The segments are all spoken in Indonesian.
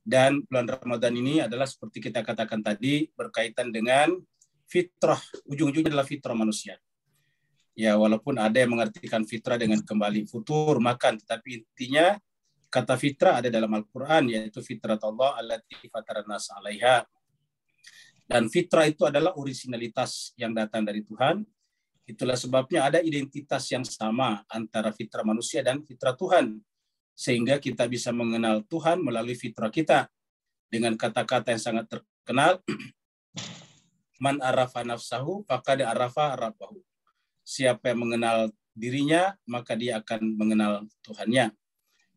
Dan bulan Ramadan ini adalah seperti kita katakan tadi, berkaitan dengan fitrah, ujung-ujungnya adalah fitrah manusia. Ya, walaupun ada yang mengartikan fitrah dengan kembali futur, makan, tetapi intinya kata fitrah ada dalam Al-Quran, yaitu fitrat Allah allati fataran nas 'alaiha. Dan fitrah itu adalah originalitas yang datang dari Tuhan. Itulah sebabnya ada identitas yang sama antara fitrah manusia dan fitrah Tuhan. Sehingga kita bisa mengenal Tuhan melalui fitrah kita. Dengan kata-kata yang sangat terkenal, man arafa nafsahu faqad arafa rabbahu. Siapa yang mengenal dirinya, maka dia akan mengenal Tuhannya.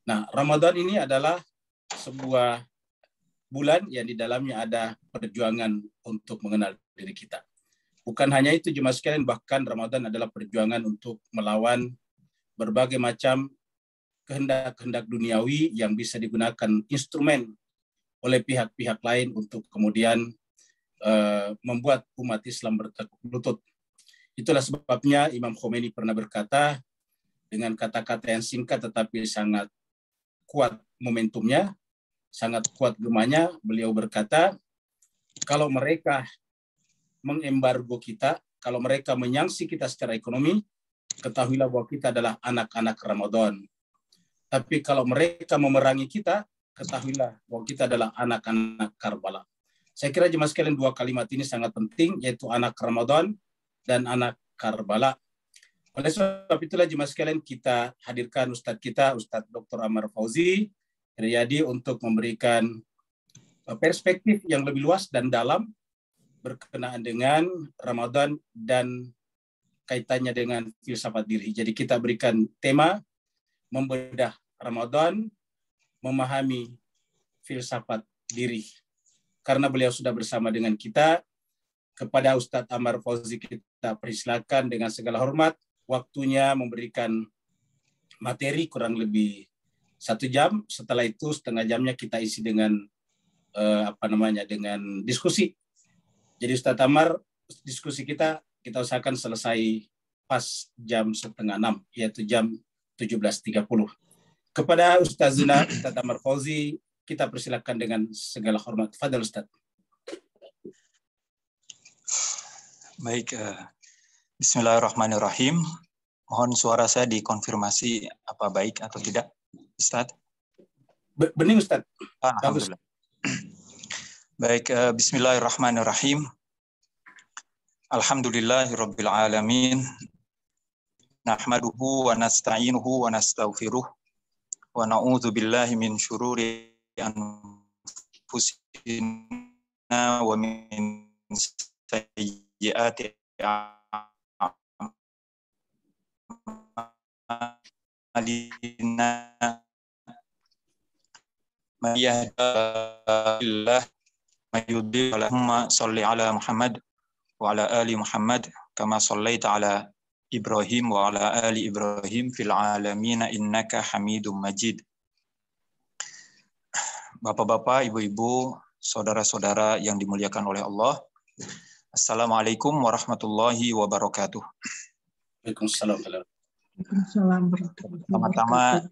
Nah, Ramadan ini adalah sebuah bulan yang di dalamnya ada perjuangan untuk mengenal diri kita. Bukan hanya itu, jemaah sekalian, bahkan Ramadan adalah perjuangan untuk melawan berbagai macam kehendak-kehendak duniawi yang bisa digunakan instrumen oleh pihak-pihak lain untuk kemudian membuat umat Islam bertekuk lutut. Itulah sebabnya Imam Khomeini pernah berkata dengan kata-kata yang singkat tetapi sangat kuat momentumnya, sangat kuat gemanya. Beliau berkata, kalau mereka mengembargo kita, kalau mereka menyangsi kita secara ekonomi, ketahuilah bahwa kita adalah anak-anak Ramadan. Tapi kalau mereka memerangi kita, ketahuilah bahwa kita adalah anak-anak Karbala. Saya kira jemaah sekalian dua kalimat ini sangat penting, yaitu anak Ramadan dan anak Karbala. Oleh sebab itulah jemaah sekalian kita hadirkan Ustadz kita, Ustadz Dr. Amar Fauzi Riyadi, untuk memberikan perspektif yang lebih luas dan dalam berkenaan dengan Ramadan dan kaitannya dengan filsafat diri. Jadi kita berikan tema membedah Ramadan, memahami filsafat diri. Karena beliau sudah bersama dengan kita, kepada Ustadz Amar Fauzi kita persilakan dengan segala hormat, waktunya memberikan materi kurang lebih 1 jam. Setelah itu setengah jamnya kita isi dengan dengan diskusi. Jadi Ustadz Amar, diskusi kita usahakan selesai pas jam 5:30, yaitu jam 17.30. Kepada Ustazuna Ustadz Amar Fauzi, kita persilakan dengan segala hormat. Fadhal Ustadz. Baik, bismillahirrahmanirrahim. Mohon suara saya dikonfirmasi apa baik atau tidak, Ustadz? Bening Ustadz. Alhamdulillah. Baik, bismillahirrahmanirrahim. Alhamdulillahirabbil alamin. Nahmaduhu wa nasta'inuhu wa nastaghfiruh wa na'udzu billahi min syururi anfusina wa min sayyiati a'malina. Man yahdihillahu may yudlil Allahumma shalli ala Muhammad wa ala ali Muhammad kama shallaita ala Ibrahim wa ala ali Ibrahim fil alamin innaka Hamidum Majid. Bapak-bapak, ibu-ibu, saudara-saudara yang dimuliakan oleh Allah, Assalamualaikum warahmatullahi wabarakatuh. Waalaikumsalam. Pertama-tama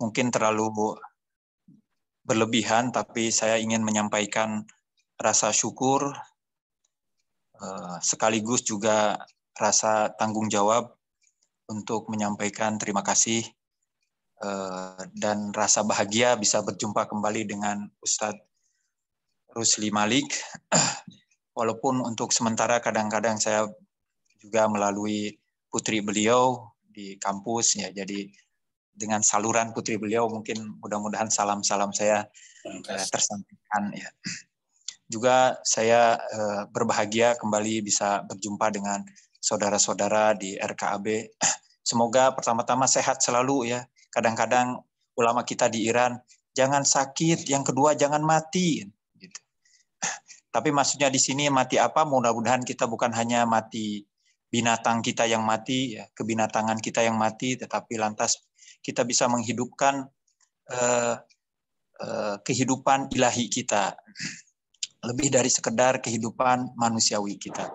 mungkin terlalu berlebihan, tapi saya ingin menyampaikan rasa syukur sekaligus juga rasa tanggung jawab untuk menyampaikan terima kasih dan rasa bahagia bisa berjumpa kembali dengan Ustadz Rusli Malik. Walaupun untuk sementara kadang-kadang saya juga melalui putri beliau di kampus, ya, jadi dengan saluran putri beliau mungkin mudah-mudahan salam-salam saya tersampaikan, ya. Juga saya berbahagia kembali bisa berjumpa dengan saudara-saudara di RKAB. Semoga pertama-tama sehat selalu, ya. Kadang-kadang ulama kita di Iran, jangan sakit, yang kedua jangan mati. Gitu. Tapi maksudnya di sini mati apa? Mudah-mudahan kita bukan hanya mati binatang kita yang mati, ya, kebinatangan kita yang mati, tetapi lantas kita bisa menghidupkan kehidupan ilahi kita. Lebih dari sekedar kehidupan manusiawi kita.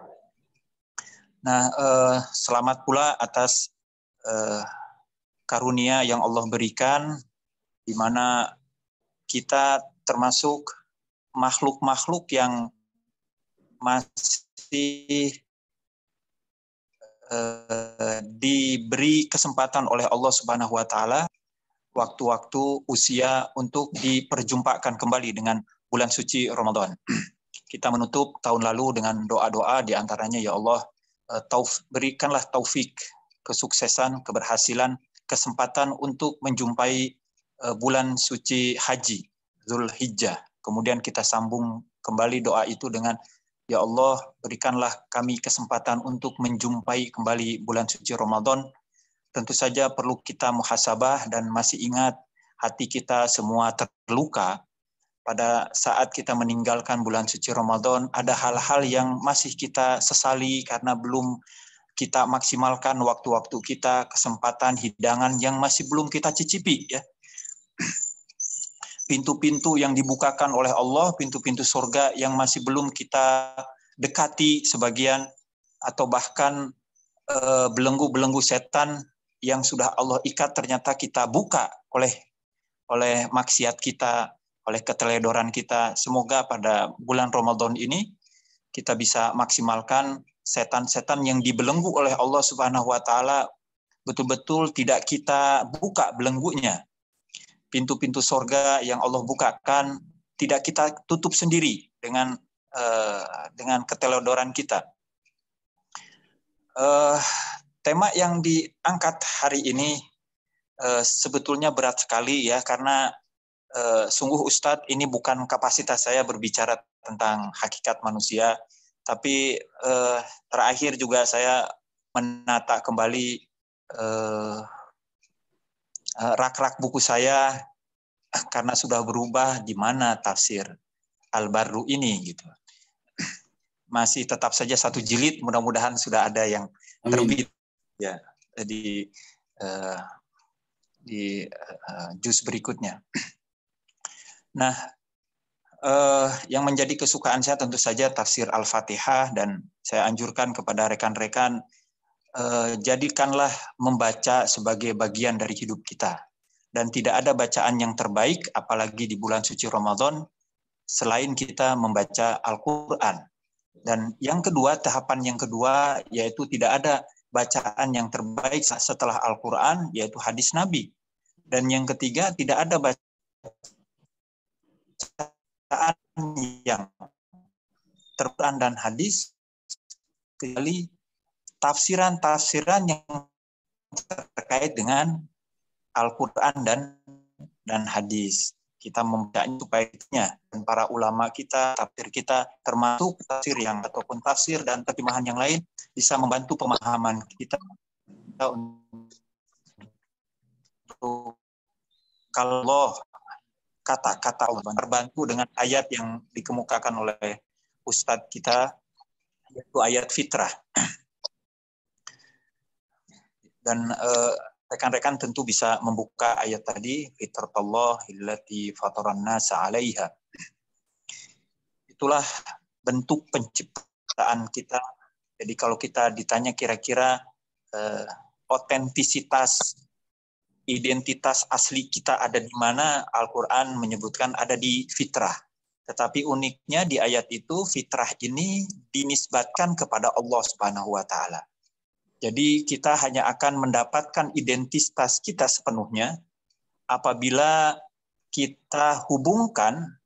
Nah, selamat pula atas karunia yang Allah berikan, di mana kita termasuk makhluk-makhluk yang masih diberi kesempatan oleh Allah Subhanahu wa taala waktu-waktu usia untuk diperjumpakan kembali dengan bulan suci Ramadan. Kita menutup tahun lalu dengan doa-doa, di antaranya, ya Allah, berikanlah taufik, kesuksesan, keberhasilan, kesempatan untuk menjumpai bulan suci haji, Zulhijjah. Kemudian kita sambung kembali doa itu dengan, ya Allah, berikanlah kami kesempatan untuk menjumpai kembali bulan suci Ramadan. Tentu saja perlu kita muhasabah dan masih ingat hati kita semua terluka pada saat kita meninggalkan bulan suci Ramadan. Ada hal-hal yang masih kita sesali karena belum kita maksimalkan waktu-waktu kita, kesempatan, hidangan yang masih belum kita cicipi, ya. Pintu-pintu yang dibukakan oleh Allah, pintu-pintu surga yang masih belum kita dekati sebagian, atau bahkan belenggu-belenggu setan yang sudah Allah ikat ternyata kita buka oleh maksiat kita, oleh keteledoran kita. Semoga pada bulan Ramadan ini kita bisa maksimalkan setan-setan yang dibelenggu oleh Allah Subhanahu wa taala betul-betul tidak kita buka belenggunya. Pintu-pintu surga yang Allah bukakan tidak kita tutup sendiri dengan keteledoran kita. Tema yang diangkat hari ini sebetulnya berat sekali, ya, karena sungguh Ustadz, ini bukan kapasitas saya berbicara tentang hakikat manusia, tapi terakhir juga saya menata kembali rak-rak buku saya karena sudah berubah, di mana tafsir Al-Barru ini, gitu. Masih tetap saja 1 jilid, mudah-mudahan sudah ada yang terbit, ya, di juz berikutnya. Nah, yang menjadi kesukaan saya tentu saja tafsir Al-Fatihah, dan saya anjurkan kepada rekan-rekan, jadikanlah membaca sebagai bagian dari hidup kita. Dan tidak ada bacaan yang terbaik, apalagi di bulan suci Ramadan, selain kita membaca Al-Quran. Dan yang kedua, tahapan yang kedua, yaitu tidak ada bacaan yang terbaik setelah Al-Quran, yaitu hadis Nabi. Dan yang ketiga, tidak ada bacaan yang terquran dan hadis kecuali tafsiran-tafsiran yang terkait dengan Al-Quran dan hadis. Kita membacanya supaya dan para ulama kita, tafsir kita, termasuk tafsir yang ataupun tafsir dan terjemahan yang lain, bisa membantu pemahaman kita untuk kalau kata-kata Allah, terbantu dengan ayat yang dikemukakan oleh Ustadz kita, yaitu ayat fitrah. Dan rekan-rekan tentu bisa membuka ayat tadi, fitratullah allati fataran nasa 'alaiha. Itulah bentuk penciptaan kita. Jadi kalau kita ditanya kira-kira otentisitas, identitas asli kita ada di mana, Al-Quran menyebutkan ada di fitrah. Tetapi uniknya di ayat itu, fitrah ini dinisbatkan kepada Allah Subhanahu wa taala. Jadi kita hanya akan mendapatkan identitas kita sepenuhnya apabila kita hubungkan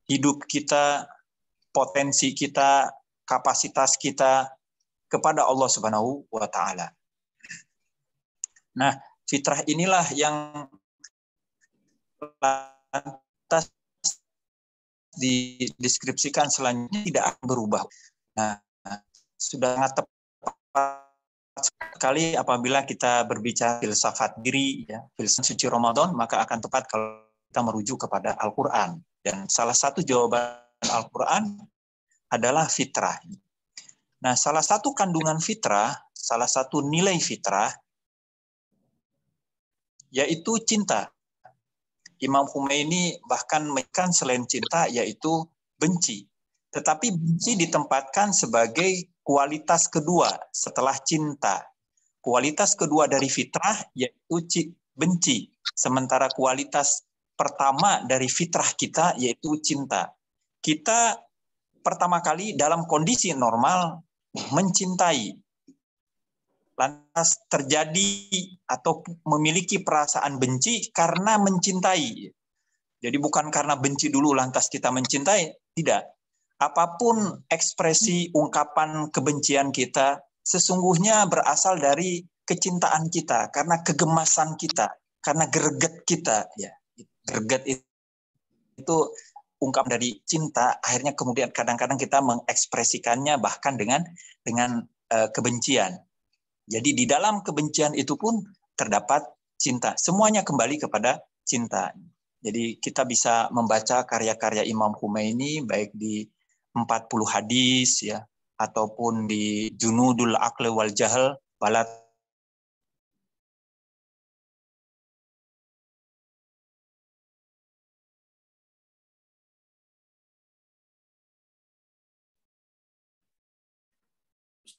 hidup kita, potensi kita, kapasitas kita kepada Allah Subhanahu wa taala. Nah, fitrah inilah yang lantas dideskripsikan selanjutnya tidak akan berubah. Nah, sudah sangat tepat sekali apabila kita berbicara filsafat diri, ya, filsafat suci Ramadan, maka akan tepat kalau kita merujuk kepada Al-Quran. Dan salah satu jawaban Al-Quran adalah fitrah. Nah, salah satu kandungan fitrah, salah satu nilai fitrah, yaitu cinta. Imam Khomeini bahkan menekan selain cinta, yaitu benci. Tetapi benci ditempatkan sebagai kualitas kedua setelah cinta. Kualitas kedua dari fitrah yaitu benci. Sementara kualitas pertama dari fitrah kita, yaitu cinta. Kita pertama kali dalam kondisi normal mencintai. Lantas terjadi atau memiliki perasaan benci karena mencintai. Jadi bukan karena benci dulu lantas kita mencintai, tidak. Apapun ekspresi ungkapan kebencian kita, sesungguhnya berasal dari kecintaan kita, karena kegemasan kita, karena greget kita. Ya, greget itu ungkap dari cinta. Akhirnya kemudian kadang-kadang kita mengekspresikannya bahkan dengan kebencian. Jadi di dalam kebencian itu pun terdapat cinta. Semuanya kembali kepada cinta. Jadi kita bisa membaca karya-karya Imam Khomeini baik di 40 hadis ya ataupun di Junudul Aqli wal Jahl, bala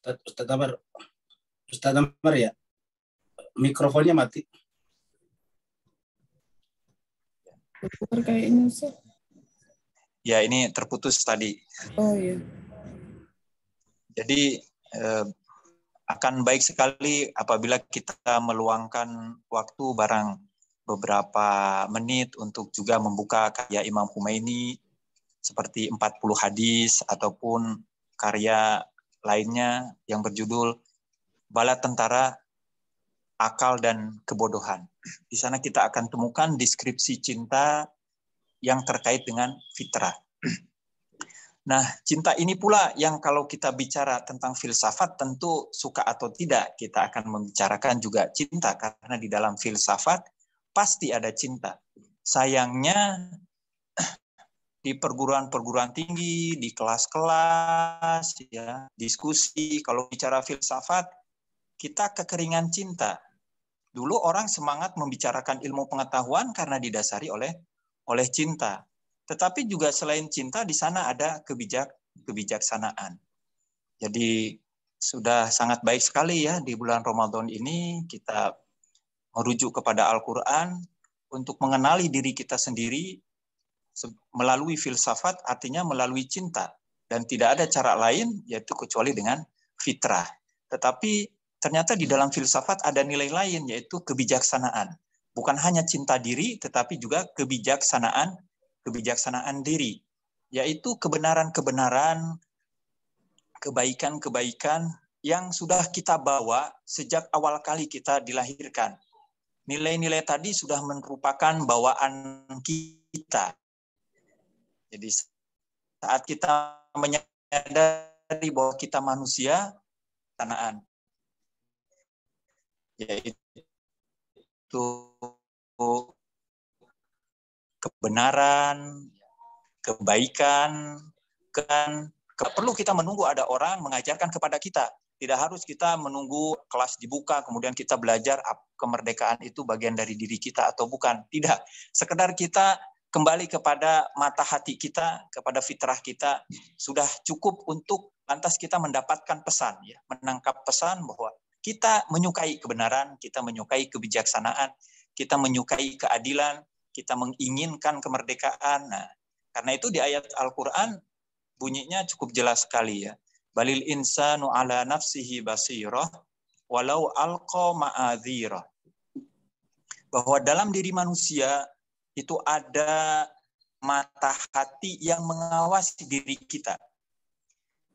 Ustadz Amar, Ustadz Amar ya, mikrofonnya mati. Kayaknya Ustaz. Ya, ini terputus tadi. Oh iya. Jadi akan baik sekali apabila kita meluangkan waktu barang beberapa menit untuk juga membuka karya Imam Khomeini seperti 40 hadis ataupun karya lainnya yang berjudul Bala Tentara Akal dan Kebodohan. Di sana kita akan temukan deskripsi cinta yang terkait dengan fitrah. Nah, cinta ini pula yang kalau kita bicara tentang filsafat, tentu suka atau tidak, kita akan membicarakan juga cinta. Karena di dalam filsafat pasti ada cinta. Sayangnya di perguruan-perguruan tinggi, di kelas-kelas, ya, diskusi, kalau bicara filsafat, kita kekeringan cinta. Dulu orang semangat membicarakan ilmu pengetahuan karena didasari oleh cinta. Tetapi juga selain cinta, di sana ada kebijaksanaan. Jadi sudah sangat baik sekali ya di bulan Ramadan ini kita merujuk kepada Al-Quran untuk mengenali diri kita sendiri melalui filsafat, artinya melalui cinta. Dan tidak ada cara lain yaitu kecuali dengan fitrah. Tetapi ternyata di dalam filsafat ada nilai lain, yaitu kebijaksanaan. Bukan hanya cinta diri, tetapi juga kebijaksanaan diri. Yaitu kebenaran-kebenaran, kebaikan-kebaikan yang sudah kita bawa sejak awal kali kita dilahirkan. Nilai-nilai tadi sudah merupakan bawaan kita. Jadi saat kita menyadari bahwa kita manusia, tanaan, yaitu kebenaran, kebaikan, kan perlu kita menunggu ada orang mengajarkan kepada kita. Tidak harus kita menunggu kelas dibuka kemudian kita belajar kemerdekaan itu bagian dari diri kita atau bukan. Tidak, sekedar kita kembali kepada mata hati kita, kepada fitrah kita, sudah cukup untuk lantas kita mendapatkan pesan, ya, menangkap pesan bahwa kita menyukai kebenaran, kita menyukai kebijaksanaan, kita menyukai keadilan, kita menginginkan kemerdekaan. Nah, karena itu di ayat Al-Quran bunyinya cukup jelas sekali ya. Balil insanu ala nafsihi basirah walau alqa ma'adzirah. Bahwa dalam diri manusia itu ada mata hati yang mengawasi diri kita,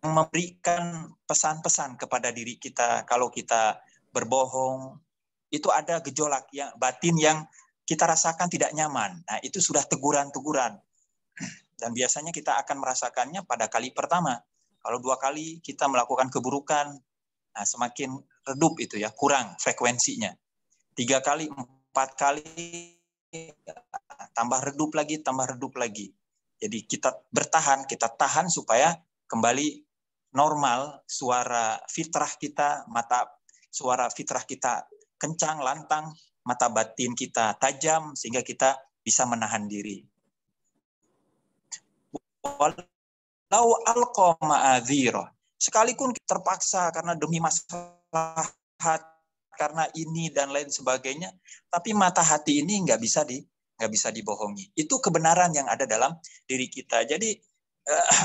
yang memberikan pesan-pesan kepada diri kita. Kalau kita berbohong, itu ada gejolak yang batin yang kita rasakan tidak nyaman. Nah, itu sudah teguran-teguran. Dan biasanya kita akan merasakannya pada kali pertama. Kalau 2 kali kita melakukan keburukan, nah semakin redup itu ya, kurang frekuensinya. 3 kali, 4 kali, tambah redup lagi. Jadi kita bertahan, kita tahan supaya kembali normal, suara fitrah kita kencang, lantang, mata batin kita tajam, sehingga kita bisa menahan diri. Walau alqa ma'adzirah, sekalipun terpaksa karena demi maslahat, karena ini dan lain sebagainya, tapi mata hati ini nggak nggak bisa dibohongi. Itu kebenaran yang ada dalam diri kita. Jadi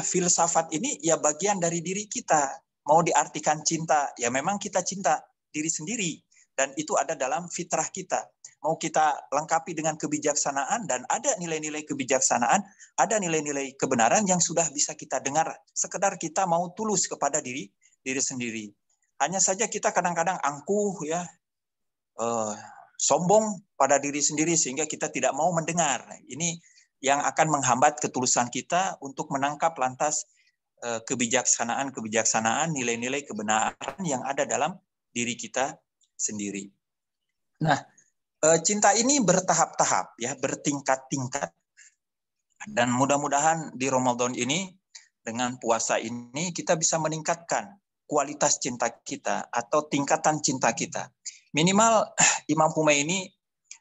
filsafat ini ya bagian dari diri kita. Mau diartikan cinta, ya memang kita cinta diri sendiri. Dan itu ada dalam fitrah kita. Mau kita lengkapi dengan kebijaksanaan, dan ada nilai-nilai kebijaksanaan, ada nilai-nilai kebenaran yang sudah bisa kita dengar. Sekedar kita mau tulus kepada diri sendiri. Hanya saja kita kadang-kadang angkuh, ya, sombong pada diri sendiri, sehingga kita tidak mau mendengar. Ini yang akan menghambat ketulusan kita untuk menangkap lantas kebijaksanaan, nilai-nilai kebenaran yang ada dalam diri kita sendiri. Nah, cinta ini bertahap-tahap, ya, bertingkat-tingkat. Dan mudah-mudahan di Ramadan ini, dengan puasa ini, kita bisa meningkatkan kualitas cinta kita atau tingkatan cinta kita. Minimal Imam Khomeini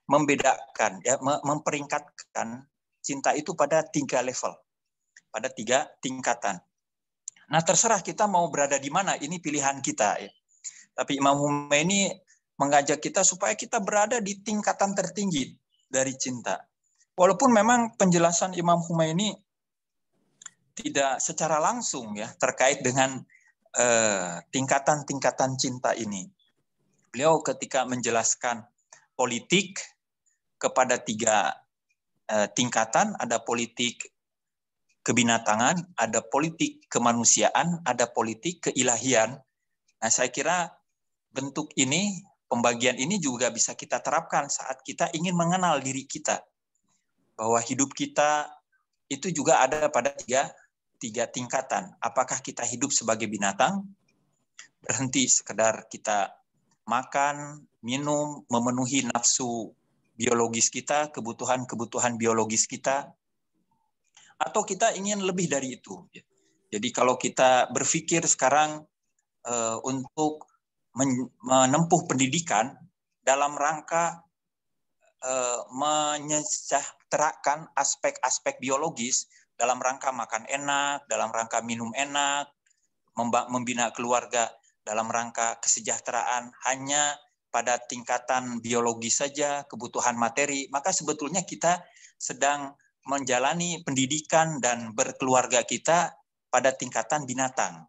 membedakan, ya, memperingkatkan cinta itu pada 3 level, pada 3 tingkatan. Nah, terserah kita mau berada di mana, ini pilihan kita, ya. Tapi Imam Khomeini mengajak kita supaya kita berada di tingkatan tertinggi dari cinta. Walaupun memang penjelasan Imam Khomeini tidak secara langsung, ya, terkait dengan tingkatan-tingkatan cinta ini. Beliau ketika menjelaskan politik kepada 3 tingkatan, ada politik kebinatangan, ada politik kemanusiaan, ada politik keilahian. Nah, saya kira bentuk ini, pembagian ini juga bisa kita terapkan saat kita ingin mengenal diri kita. Bahwa hidup kita itu juga ada pada 3 tingkatan. Apakah kita hidup sebagai binatang, berhenti sekedar kita makan, minum, memenuhi nafsu biologis kita, kebutuhan biologis kita, atau kita ingin lebih dari itu. Jadi kalau kita berpikir sekarang untuk menempuh pendidikan dalam rangka menyejahterakan aspek-aspek biologis, dalam rangka makan enak, dalam rangka minum enak, membina keluarga dalam rangka kesejahteraan hanya pada tingkatan biologis saja, kebutuhan materi, maka sebetulnya kita sedang menjalani pendidikan dan berkeluarga kita pada tingkatan binatang.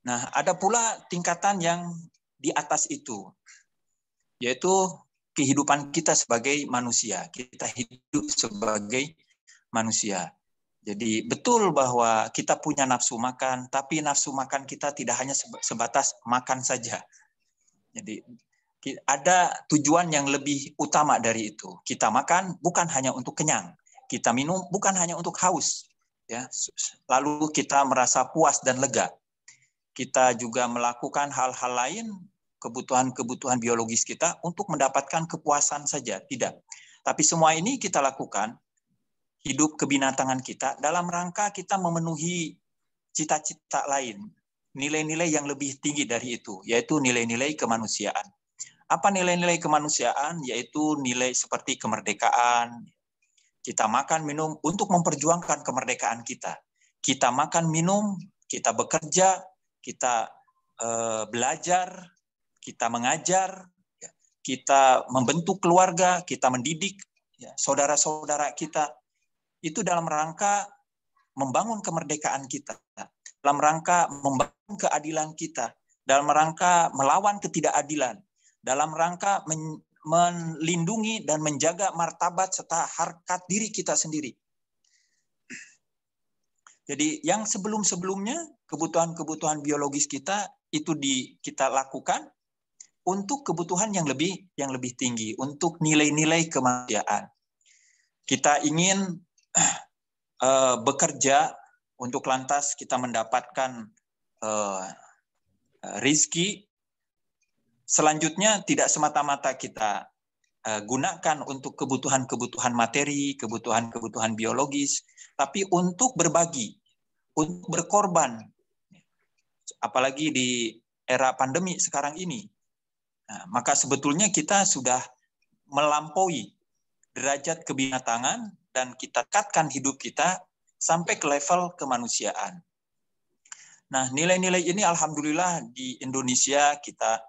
Nah, ada pula tingkatan yang di atas itu, yaitu kehidupan kita sebagai manusia. Kita hidup sebagai manusia. Jadi betul bahwa kita punya nafsu makan, tapi nafsu makan kita tidak hanya sebatas makan saja. Jadi ada tujuan yang lebih utama dari itu. Kita makan bukan hanya untuk kenyang, kita minum bukan hanya untuk haus, ya. Lalu kita merasa puas dan lega. Kita juga melakukan hal-hal lain, kebutuhan-kebutuhan biologis kita untuk mendapatkan kepuasan saja, tidak. Tapi semua ini kita lakukan hidup kebinatangan kita dalam rangka kita memenuhi cita-cita lain, nilai-nilai yang lebih tinggi dari itu, yaitu nilai-nilai kemanusiaan. Apa nilai-nilai kemanusiaan? Yaitu nilai seperti kemerdekaan. Kita makan, minum untuk memperjuangkan kemerdekaan kita. Kita makan, minum, kita bekerja, kita belajar, kita mengajar, kita membentuk keluarga, kita mendidik saudara-saudara kita. Itu dalam rangka membangun kemerdekaan kita, dalam rangka membangun keadilan kita, dalam rangka melawan ketidakadilan, dalam rangka melindungi dan menjaga martabat serta harkat diri kita sendiri. Jadi yang sebelum-sebelumnya, kebutuhan-kebutuhan biologis kita itu kita lakukan untuk kebutuhan yang lebih tinggi, untuk nilai-nilai kemanusiaan. Kita ingin bekerja untuk lantas kita mendapatkan rizki. Selanjutnya tidak semata-mata kita gunakan untuk kebutuhan-kebutuhan materi, kebutuhan-kebutuhan biologis, tapi untuk berbagi, untuk berkorban. Apalagi di era pandemi sekarang ini. Nah, maka sebetulnya kita sudah melampaui derajat kebinatangan dan kita tingkatkan hidup kita sampai ke level kemanusiaan. Nah, nilai-nilai ini alhamdulillah di Indonesia kita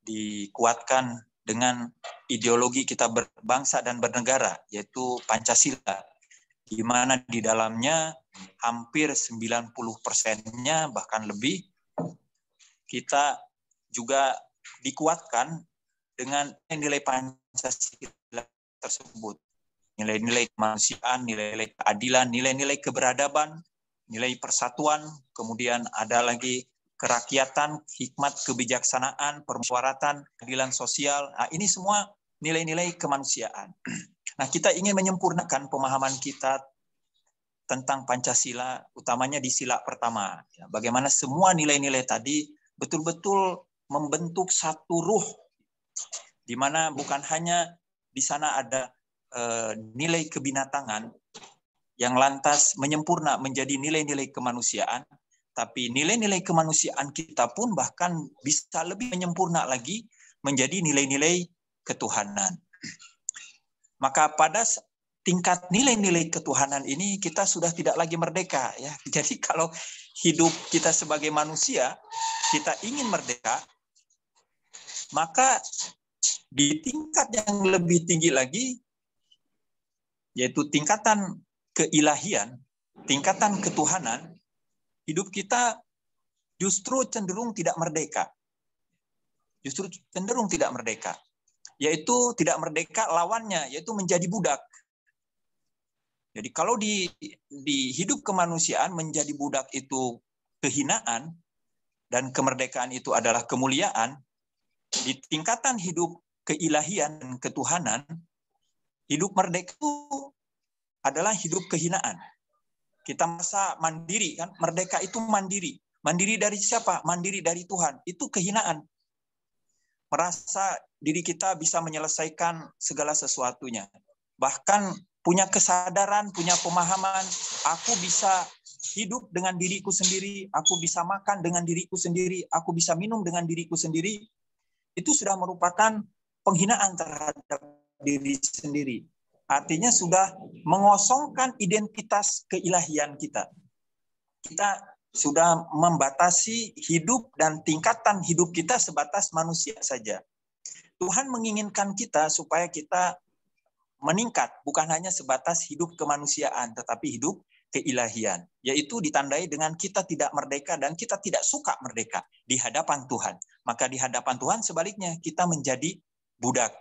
dikuatkan dengan ideologi kita berbangsa dan bernegara, yaitu Pancasila, di mana di dalamnya hampir 90%-nya bahkan lebih kita juga dikuatkan dengan nilai Pancasila tersebut. Nilai-nilai kemanusiaan, nilai-nilai keadilan, nilai-nilai keberadaban, nilai persatuan, kemudian ada lagi kerakyatan, hikmat kebijaksanaan, permusyawaratan, keadilan sosial. Nah, ini semua nilai-nilai kemanusiaan. Nah, kita ingin menyempurnakan pemahaman kita tentang Pancasila, utamanya di sila pertama. Bagaimana semua nilai-nilai tadi betul-betul membentuk satu ruh, di mana bukan hanya di sana ada nilai kebinatangan yang lantas menyempurna menjadi nilai-nilai kemanusiaan, tapi nilai-nilai kemanusiaan kita pun bahkan bisa lebih menyempurna lagi menjadi nilai-nilai ketuhanan. Maka pada tingkat nilai-nilai ketuhanan ini kita sudah tidak lagi merdeka, ya. Jadi kalau hidup kita sebagai manusia kita ingin merdeka, maka di tingkat yang lebih tinggi lagi, yaitu tingkatan keilahian, tingkatan ketuhanan, hidup kita justru cenderung tidak merdeka. Justru cenderung tidak merdeka. Yaitu tidak merdeka lawannya, yaitu menjadi budak. Jadi kalau di hidup kemanusiaan menjadi budak itu kehinaan, dan kemerdekaan itu adalah kemuliaan, di tingkatan hidup keilahian dan ketuhanan, hidup merdeka itu adalah hidup kehinaan. Kita merasa mandiri, kan? Merdeka itu mandiri. Mandiri dari siapa? Mandiri dari Tuhan. Itu kehinaan. Merasa diri kita bisa menyelesaikan segala sesuatunya. Bahkan punya kesadaran, punya pemahaman, aku bisa hidup dengan diriku sendiri, aku bisa makan dengan diriku sendiri, aku bisa minum dengan diriku sendiri. Itu sudah merupakan penghinaan terhadap diri sendiri. Artinya sudah mengosongkan identitas keilahian kita. Kita sudah membatasi hidup dan tingkatan hidup kita sebatas manusia saja. Tuhan menginginkan kita supaya kita meningkat, bukan hanya sebatas hidup kemanusiaan, tetapi hidup keilahian. Yaitu ditandai dengan kita tidak merdeka dan kita tidak suka merdeka di hadapan Tuhan. Maka di hadapan Tuhan sebaliknya kita menjadi budak.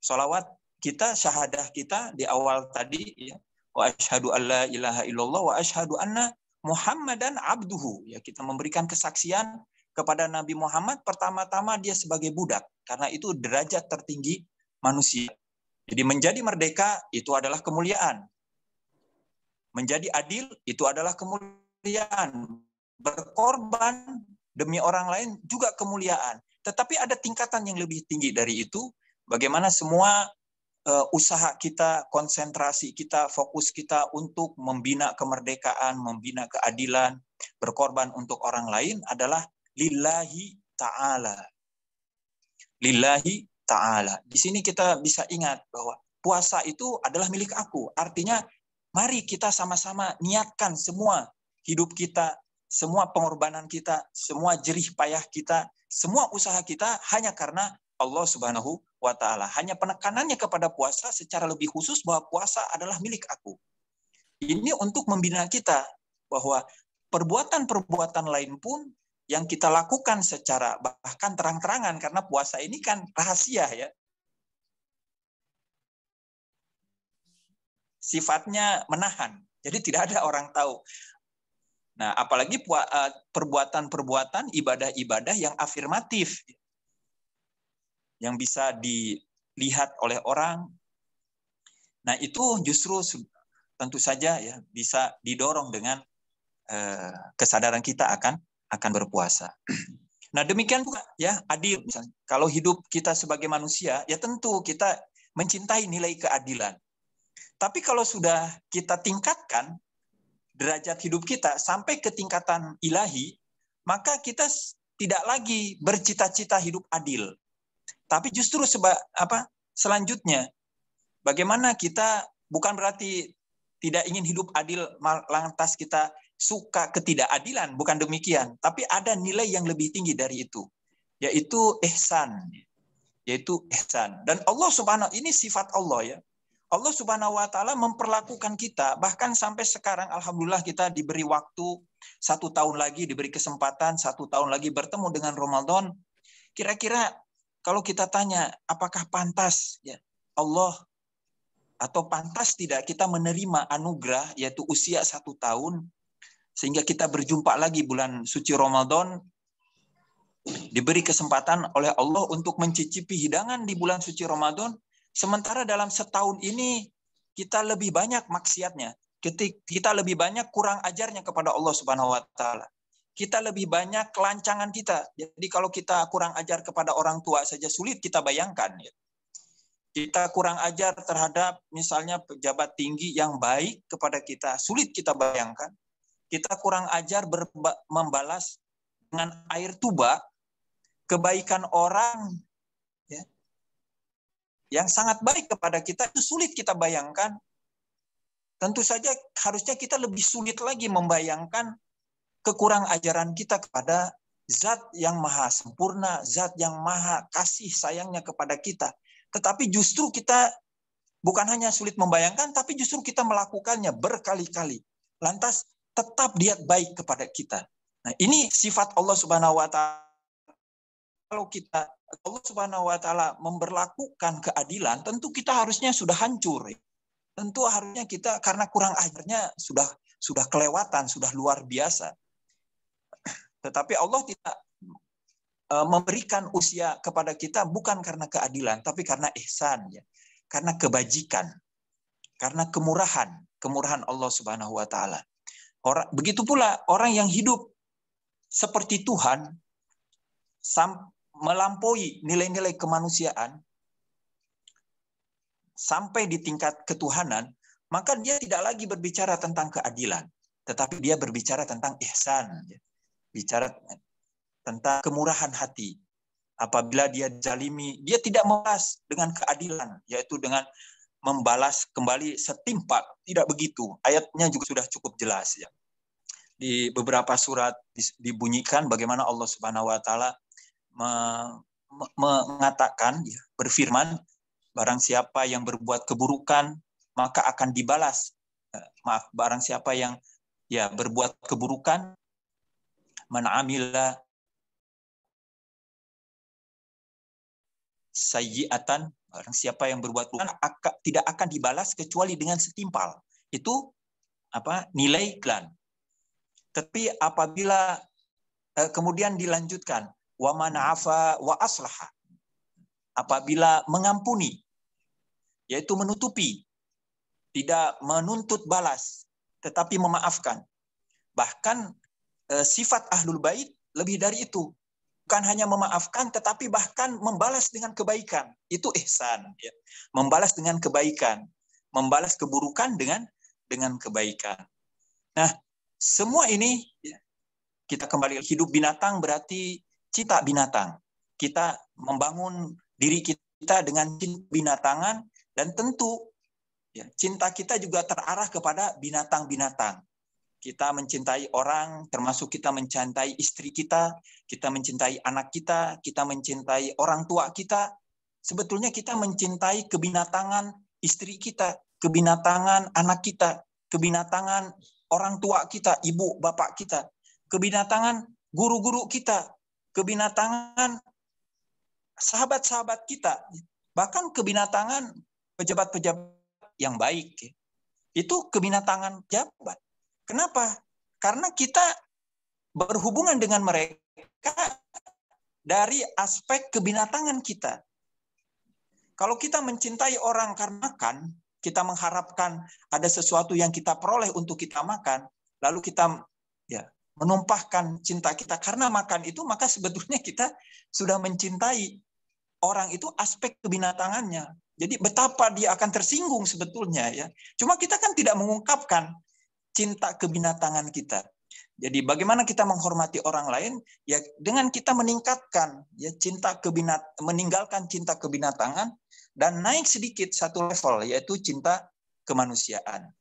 Sholawat kita, syahadah kita di awal tadi, ya, wa asyhadu alla ilaha illallah wa asyhadu anna Muhammadan abduhu. Ya, kita memberikan kesaksian kepada Nabi Muhammad, pertama-tama dia sebagai budak, karena itu derajat tertinggi manusia. Jadi menjadi merdeka itu adalah kemuliaan. Menjadi adil itu adalah kemuliaan. Berkorban demi orang lain juga kemuliaan. Tetapi ada tingkatan yang lebih tinggi dari itu. Bagaimana semua usaha kita, konsentrasi kita, fokus kita untuk membina kemerdekaan, membina keadilan, berkorban untuk orang lain adalah lillahi ta'ala. Lillahi ta'ala. Di sini kita bisa ingat bahwa puasa itu adalah milik aku. Artinya mari kita sama-sama niatkan semua hidup kita, semua pengorbanan kita, semua jerih payah kita, semua usaha kita hanya karena Allah Subhanahu wa Ta'ala. Hanya penekanannya kepada puasa secara lebih khusus bahwa puasa adalah milik aku. Ini untuk membina kita bahwa perbuatan-perbuatan lain pun yang kita lakukan secara bahkan terang-terangan, karena puasa ini kan rahasia, ya. Sifatnya menahan. Jadi tidak ada orang tahu. Nah, apalagi perbuatan-perbuatan ibadah-ibadah yang afirmatif, yang bisa dilihat oleh orang. Nah, itu justru tentu saja ya bisa didorong dengan kesadaran kita akan berpuasa. Nah, demikian juga ya adil. Misalnya, kalau hidup kita sebagai manusia, ya tentu kita mencintai nilai keadilan. Tapi kalau sudah kita tingkatkan derajat hidup kita sampai ke tingkatan ilahi, maka kita tidak lagi bercita-cita hidup adil. Tapi justru selanjutnya, bagaimana kita bukan berarti tidak ingin hidup adil, lantas kita suka ketidakadilan, bukan demikian. Tapi ada nilai yang lebih tinggi dari itu, yaitu ihsan. yaitu ihsan. Dan Allah Subhanahu, ini sifat Allah ya. Allah Subhanahu wa taala memperlakukan kita, bahkan sampai sekarang alhamdulillah kita diberi waktu 1 tahun lagi, diberi kesempatan 1 tahun lagi bertemu dengan Ramadan. Kira-kira kalau kita tanya apakah pantas ya Allah, atau pantas tidak kita menerima anugerah yaitu usia 1 tahun sehingga kita berjumpa lagi bulan suci Ramadan, diberi kesempatan oleh Allah untuk mencicipi hidangan di bulan suci Ramadan. Sementara dalam setahun ini kita lebih banyak maksiatnya, kita lebih banyak kurang ajarnya kepada Allah Subhanahu wa taala. Kita lebih banyak kelancangan kita. Jadi kalau kita kurang ajar kepada orang tua saja sulit kita bayangkan. Kita kurang ajar terhadap misalnya pejabat tinggi yang baik kepada kita, sulit kita bayangkan. Kita kurang ajar membalas dengan air tuba kebaikan orang ya, yang sangat baik kepada kita, itu sulit kita bayangkan. Tentu saja harusnya kita lebih sulit lagi membayangkan kekurang ajaran kita kepada zat yang maha sempurna, zat yang maha kasih sayangnya kepada kita. Tetapi justru kita bukan hanya sulit membayangkan, tapi justru kita melakukannya berkali-kali. Lantas tetap dia baik kepada kita. Nah, ini sifat Allah Subhanahu wa taala. Kalau Allah Subhanahu wa taala memberlakukan keadilan, tentu kita harusnya sudah hancur. Tentu harusnya kita karena kurang ajarnya sudah kelewatan, sudah luar biasa. Tetapi Allah tidak memberikan usia kepada kita bukan karena keadilan, tapi karena ihsan ya. Karena kebajikan. Karena kemurahan Allah Subhanahu wa taala. Begitu pula orang yang hidup seperti Tuhan melampaui nilai-nilai kemanusiaan sampai di tingkat ketuhanan, maka dia tidak lagi berbicara tentang keadilan, tetapi dia berbicara tentang ihsan, bicara tentang kemurahan hati. Apabila dia zalimi, dia tidak membalas dengan keadilan, yaitu dengan membalas kembali setimpal. Tidak begitu. Ayatnya juga sudah cukup jelas ya. Di beberapa surat dibunyikan bagaimana Allah Subhanahu wa taala mengatakan, berfirman, barang siapa yang berbuat keburukan maka akan dibalas. Barang siapa yang berbuat keburukan, man amila sayyi'atan, barang siapa yang berbuat keburukan tidak akan dibalas kecuali dengan setimpal. Itu nilai iklan. Tapi apabila kemudian dilanjutkan wa man afa wa aslaha, apabila mengampuni, yaitu menutupi, tidak menuntut balas, tetapi memaafkan. Bahkan sifat ahlul bait lebih dari itu. Bukan hanya memaafkan, tetapi bahkan membalas dengan kebaikan. Itu ihsan. Ya. Membalas dengan kebaikan. Membalas keburukan dengan kebaikan. Nah, semua ini, kita kembali hidup binatang berarti cinta binatang. Kita membangun diri kita dengan cinta binatangan, dan tentu cinta kita juga terarah kepada binatang-binatang. Kita mencintai orang, termasuk kita mencintai istri kita mencintai anak kita mencintai orang tua kita. Sebetulnya kita mencintai kebinatangan istri kita, kebinatangan anak kita, kebinatangan orang tua kita, ibu, bapak kita, kebinatangan guru-guru kita, kebinatangan sahabat-sahabat kita, bahkan kebinatangan pejabat-pejabat yang baik. Itu kebinatangan jabat. Kenapa? Karena kita berhubungan dengan mereka dari aspek kebinatangan kita. Kalau kita mencintai orang karena makan, kita mengharapkan ada sesuatu yang kita peroleh untuk kita makan, lalu kita menumpahkan cinta kita karena makan itu, maka sebetulnya kita sudah mencintai orang itu aspek kebinatangannya. Jadi betapa dia akan tersinggung sebetulnya ya. Cuma kita kan tidak mengungkapkan cinta kebinatangan kita. Jadi bagaimana kita menghormati orang lain ya dengan kita meningkatkan meninggalkan cinta kebinatangan dan naik sedikit satu level, yaitu cinta kemanusiaan.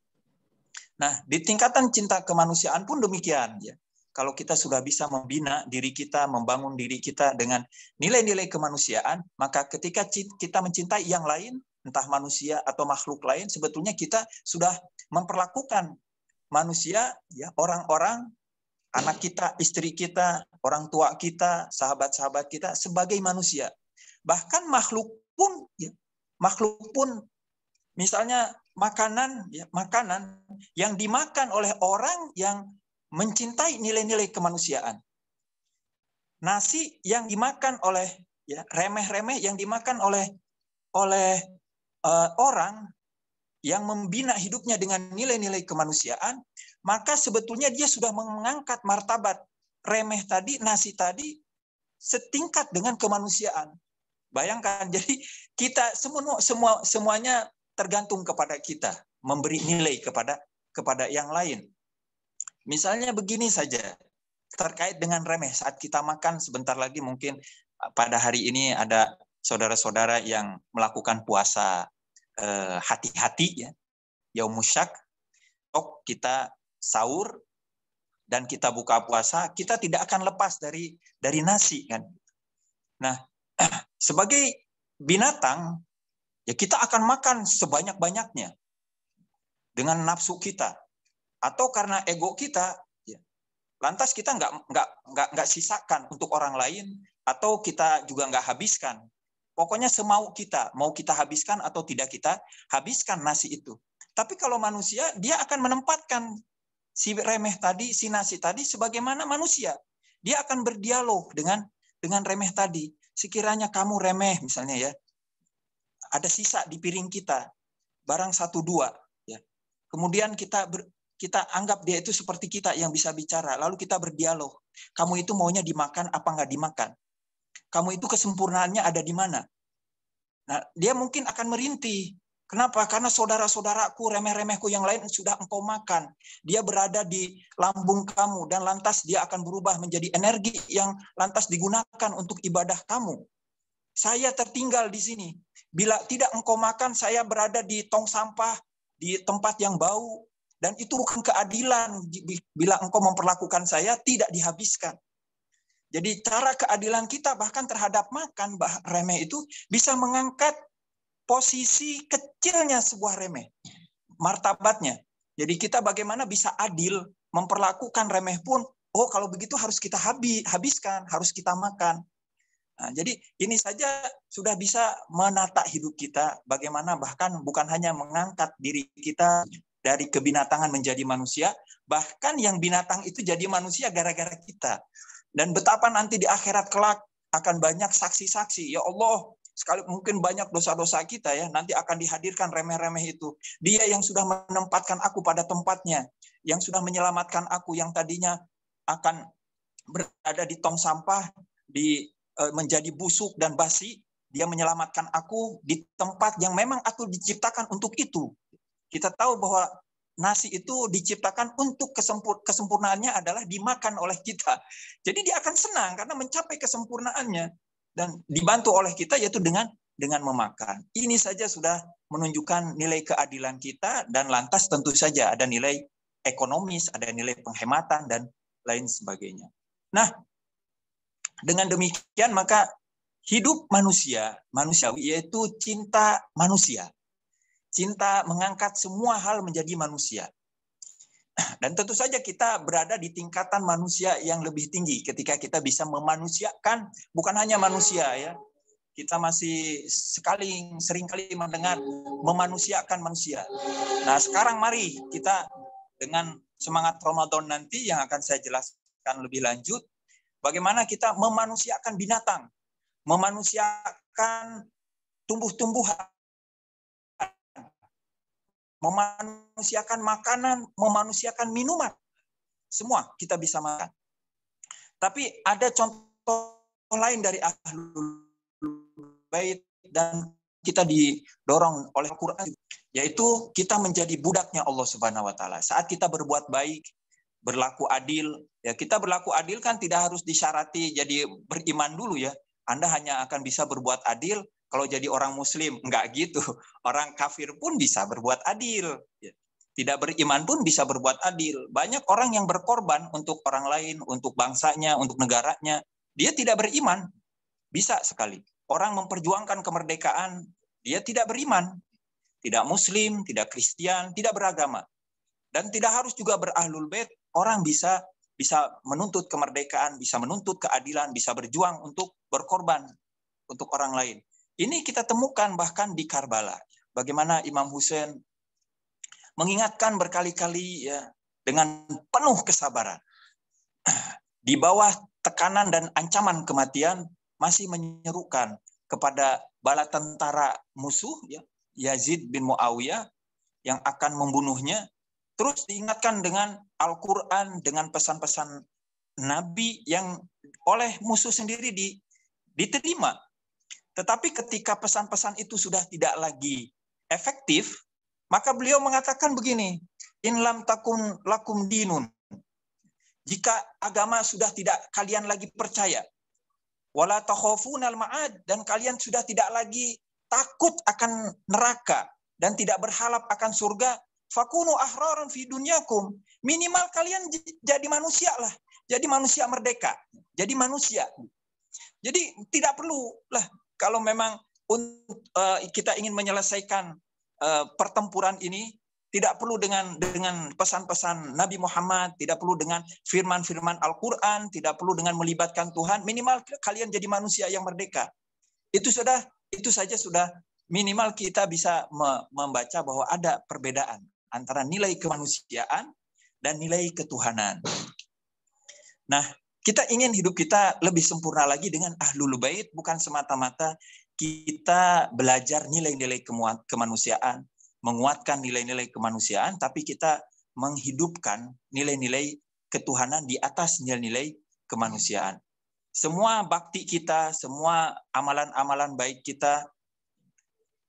Nah, di tingkatan cinta kemanusiaan pun demikian ya. kalau kita sudah bisa membina diri kita, membangun diri kita dengan nilai-nilai kemanusiaan, maka ketika kita mencintai yang lain, entah manusia atau makhluk lain, sebetulnya kita sudah memperlakukan manusia, ya, orang-orang, anak kita, istri kita, orang tua kita, sahabat-sahabat kita sebagai manusia. Bahkan makhluk pun misalnya makanan yang dimakan oleh orang yang mencintai nilai-nilai kemanusiaan. Nasi yang dimakan oleh, ya, remeh-remeh yang dimakan oleh orang yang membina hidupnya dengan nilai-nilai kemanusiaan, maka sebetulnya dia sudah mengangkat martabat remeh tadi, nasi tadi, setingkat dengan kemanusiaan. Bayangkan, jadi kita semuanya tergantung kepada kita, memberi nilai kepada yang lain. Misalnya begini saja, terkait dengan remeh, saat kita makan sebentar lagi mungkin pada hari ini ada saudara-saudara yang melakukan puasa hati-hati, ya, Yaumus Syak, kita sahur dan kita buka puasa, kita tidak akan lepas dari nasi, kan. Nah, sebagai binatang, ya, kita akan makan sebanyak-banyaknya dengan nafsu kita, atau karena ego kita, ya, lantas kita nggak sisakan untuk orang lain, atau kita juga nggak habiskan. Pokoknya semau kita, mau kita habiskan atau tidak kita habiskan nasi itu. Tapi kalau manusia, dia akan menempatkan si remeh tadi, si nasi tadi sebagaimana manusia. Dia akan berdialog dengan remeh tadi. Sekiranya kamu remeh, misalnya, ya, ada sisa di piring kita, barang 1-2, ya. Kemudian kita anggap dia itu seperti kita yang bisa bicara, lalu kita berdialog. Kamu itu maunya dimakan apa nggak dimakan? Kamu itu kesempurnaannya ada di mana? Nah, dia mungkin akan merintih. Kenapa? Karena saudara-saudaraku, remeh-remehku yang lain sudah engkau makan. Dia berada di lambung kamu, dan lantas dia akan berubah menjadi energi yang lantas digunakan untuk ibadah kamu. Saya tertinggal di sini. Bila tidak engkau makan, saya berada di tong sampah, di tempat yang bau. Dan itu bukan keadilan bila engkau memperlakukan saya tidak dihabiskan. Jadi cara keadilan kita bahkan terhadap makan remeh itu bisa mengangkat posisi kecilnya sebuah remeh, martabatnya. Jadi kita bagaimana bisa adil memperlakukan remeh pun, oh kalau begitu harus kita habiskan, harus kita makan. Nah, jadi ini saja sudah bisa menata hidup kita, bagaimana bahkan bukan hanya mengangkat diri kita dari kebinatangan menjadi manusia, bahkan yang binatang itu jadi manusia gara-gara kita. Dan betapa nanti di akhirat kelak akan banyak saksi-saksi. Ya Allah, sekali mungkin banyak dosa-dosa kita, ya, nanti akan dihadirkan remeh-remeh itu. Dia yang sudah menempatkan aku pada tempatnya, yang sudah menyelamatkan aku yang tadinya akan berada di tong sampah, menjadi busuk dan basi, dia menyelamatkan aku di tempat yang memang aku diciptakan untuk itu. Kita tahu bahwa nasi itu diciptakan untuk kesempurnaannya adalah dimakan oleh kita. Jadi dia akan senang karena mencapai kesempurnaannya dan dibantu oleh kita, yaitu dengan memakan. Ini saja sudah menunjukkan nilai keadilan kita, dan lantas tentu saja ada nilai ekonomis, ada nilai penghematan dan lain sebagainya. Nah, dengan demikian maka hidup manusiawi yaitu cinta manusia. Cinta mengangkat semua hal menjadi manusia. Dan tentu saja kita berada di tingkatan manusia yang lebih tinggi ketika kita bisa memanusiakan bukan hanya manusia, ya. Kita masih seringkali mendengar memanusiakan manusia. Nah, sekarang mari kita dengan semangat Ramadan nanti yang akan saya jelaskan lebih lanjut, bagaimana kita memanusiakan binatang, memanusiakan tumbuh-tumbuhan, memanusiakan makanan, memanusiakan minuman. Semua kita bisa makan. Tapi ada contoh lain dari Ahlul Bait dan kita didorong oleh Al-Quran, yaitu kita menjadi budaknya Allah Subhanahu wa taala. Saat kita berbuat baik, berlaku adil, ya, kita berlaku adil kan tidak harus disyarati jadi beriman dulu, ya. Anda hanya akan bisa berbuat adil kalau jadi orang muslim. Enggak gitu. Orang kafir pun bisa berbuat adil. Tidak beriman pun bisa berbuat adil. Banyak orang yang berkorban untuk orang lain, untuk bangsanya, untuk negaranya. Dia tidak beriman. Bisa sekali. Orang memperjuangkan kemerdekaan, dia tidak beriman. Tidak Muslim, tidak Kristen, tidak beragama. Dan tidak harus juga berahlul bait. Orang bisa menuntut kemerdekaan, bisa menuntut keadilan, bisa berjuang untuk berkorban untuk orang lain. Ini kita temukan bahkan di Karbala. Bagaimana Imam Hussein mengingatkan berkali-kali ya dengan penuh kesabaran. Di bawah tekanan dan ancaman kematian masih menyerukan kepada bala tentara musuh ya, Yazid bin Muawiyah yang akan membunuhnya. Terus diingatkan dengan Al-Quran, dengan pesan-pesan Nabi yang oleh musuh sendiri diterima. Tetapi ketika pesan-pesan itu sudah tidak lagi efektif, maka beliau mengatakan begini, in lam takun lakum dinun. Jika agama sudah tidak kalian lagi percaya, wala takhafunal ma'ad, dan kalian sudah tidak lagi takut akan neraka dan tidak berharap akan surga, fakunu ahraran fi dunyakum. Minimal kalian jadi manusia lah, jadi manusia merdeka, jadi manusia. Jadi tidak perlu lah kalau memang kita ingin menyelesaikan pertempuran ini, tidak perlu dengan pesan-pesan Nabi Muhammad, tidak perlu dengan firman-firman Al-Quran, tidak perlu dengan melibatkan Tuhan. Minimal kalian jadi manusia yang merdeka. Itu saja sudah minimal kita bisa membaca bahwa ada perbedaan antara nilai kemanusiaan dan nilai ketuhanan. Nah, kita ingin hidup kita lebih sempurna lagi dengan Ahlul Bait, bukan semata-mata kita belajar nilai-nilai kemanusiaan, menguatkan nilai-nilai kemanusiaan, tapi kita menghidupkan nilai-nilai ketuhanan di atas nilai-nilai kemanusiaan. Semua bakti kita, semua amalan-amalan baik kita,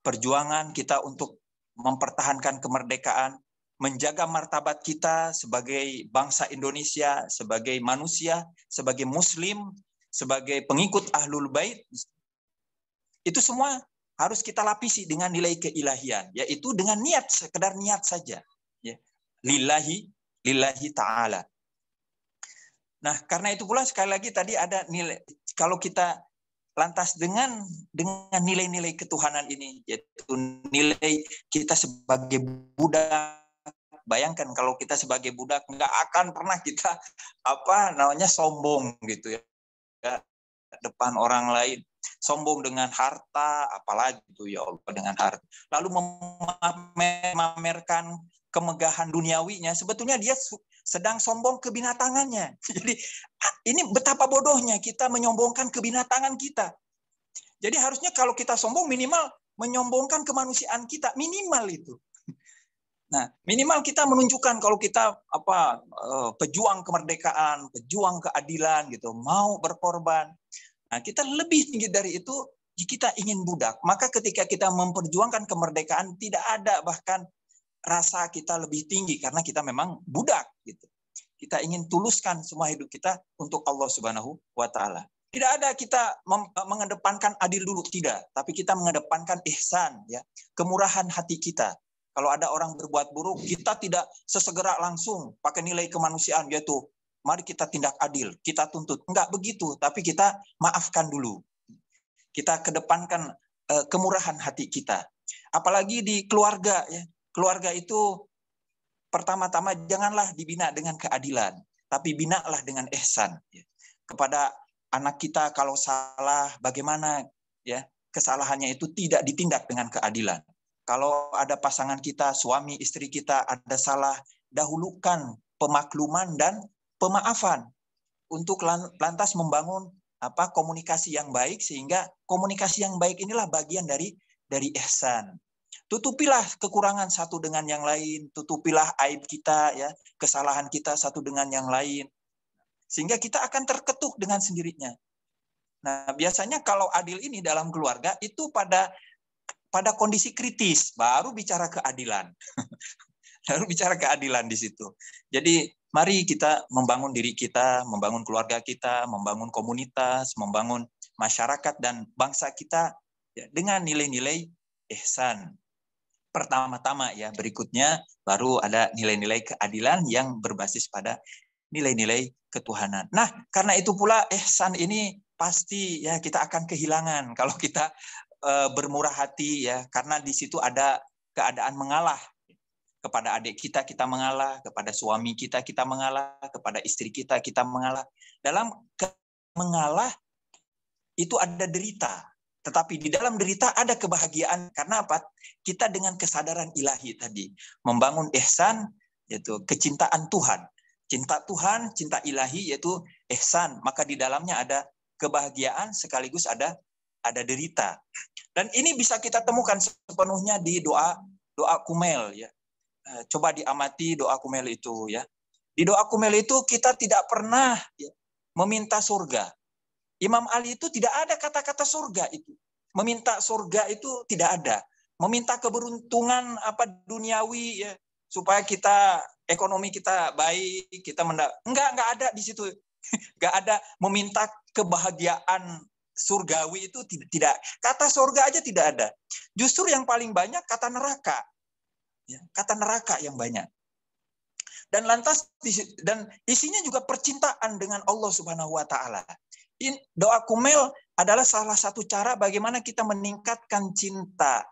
perjuangan kita untuk mempertahankan kemerdekaan, menjaga martabat kita sebagai bangsa Indonesia, sebagai manusia, sebagai Muslim, sebagai pengikut Ahlul Bait, itu semua harus kita lapisi dengan nilai keilahian, yaitu dengan niat, sekedar niat saja, ya. Lillahi ta'ala. Nah, karena itu pula sekali lagi tadi ada nilai, kalau kita lantas dengan nilai-nilai ketuhanan ini, yaitu nilai kita sebagai budak. Bayangkan kalau kita sebagai budak nggak akan pernah kita sombong gitu ya depan orang lain, sombong dengan harta, apalagi itu ya Allah dengan harta, lalu memamerkan kemegahan duniawinya, sebetulnya dia sedang sombong kebinatangannya. Jadi ini betapa bodohnya kita menyombongkan kebinatangan kita. Jadi harusnya kalau kita sombong minimal menyombongkan kemanusiaan kita, minimal itu. Nah, minimal kita menunjukkan kalau kita pejuang kemerdekaan, pejuang keadilan gitu, mau berkorban. Nah, kita lebih tinggi dari itu, kita ingin budak. Maka ketika kita memperjuangkan kemerdekaan, tidak ada bahkan rasa kita lebih tinggi karena kita memang budak gitu. Kita ingin tuluskan semua hidup kita untuk Allah Subhanahu wa taala. Tidak ada kita mengedepankan adil dulu, tidak, tapi kita mengedepankan ihsan ya, kemurahan hati kita. Kalau ada orang berbuat buruk, kita tidak sesegera langsung pakai nilai kemanusiaan, yaitu mari kita tindak adil, kita tuntut. Enggak begitu, tapi kita maafkan dulu. Kita kedepankan kemurahan hati kita. Apalagi di keluarga. Ya. Keluarga itu pertama-tama janganlah dibina dengan keadilan, tapi binalah dengan ihsan. Ya. Kepada anak kita kalau salah, bagaimana ya kesalahannya itu tidak ditindak dengan keadilan. Kalau ada pasangan kita, suami istri kita ada salah, dahulukan pemakluman dan pemaafan untuk lantas membangun komunikasi yang baik, sehingga komunikasi yang baik inilah bagian dari ihsan. Tutupilah kekurangan satu dengan yang lain, tutupilah aib kita ya, kesalahan kita satu dengan yang lain, sehingga kita akan terketuk dengan sendirinya. Nah, biasanya kalau adil ini dalam keluarga itu pada kondisi kritis, baru bicara keadilan. Baru bicara keadilan di situ. Jadi mari kita membangun diri kita, membangun keluarga kita, membangun komunitas, membangun masyarakat dan bangsa kita ya, dengan nilai-nilai ihsan. pertama-tama ya. Berikutnya baru ada nilai-nilai keadilan yang berbasis pada nilai-nilai ketuhanan. Nah, karena itu pula ihsan ini pasti ya kita akan kehilangan kalau kita bermurah hati ya, karena di situ ada keadaan mengalah. Kepada adik kita mengalah, kepada suami kita mengalah, kepada istri kita mengalah. Dalam mengalah itu ada derita, tetapi di dalam derita ada kebahagiaan. Karena apa? Kita dengan kesadaran ilahi tadi membangun ihsan, yaitu kecintaan Tuhan. Cinta Tuhan, cinta ilahi, yaitu ihsan. Maka di dalamnya ada kebahagiaan sekaligus ada derita. Dan ini bisa kita temukan sepenuhnya di doa Kumel ya. Coba diamati doa Kumel itu ya. Di doa Kumel itu kita tidak pernah ya, meminta surga. Imam Ali itu tidak ada kata-kata surga itu. Meminta surga itu tidak ada. Meminta keberuntungan apa duniawi ya, supaya kita ekonomi kita baik, kita enggak ada di situ. Enggak ada meminta kebahagiaan surgawi itu tidak. Kata surga aja tidak ada. Justru yang paling banyak kata neraka. Ya, kata neraka yang banyak. Dan lantas dan isinya juga percintaan dengan Allah Subhanahu wa taala. Doa Kumel adalah salah satu cara bagaimana kita meningkatkan cinta,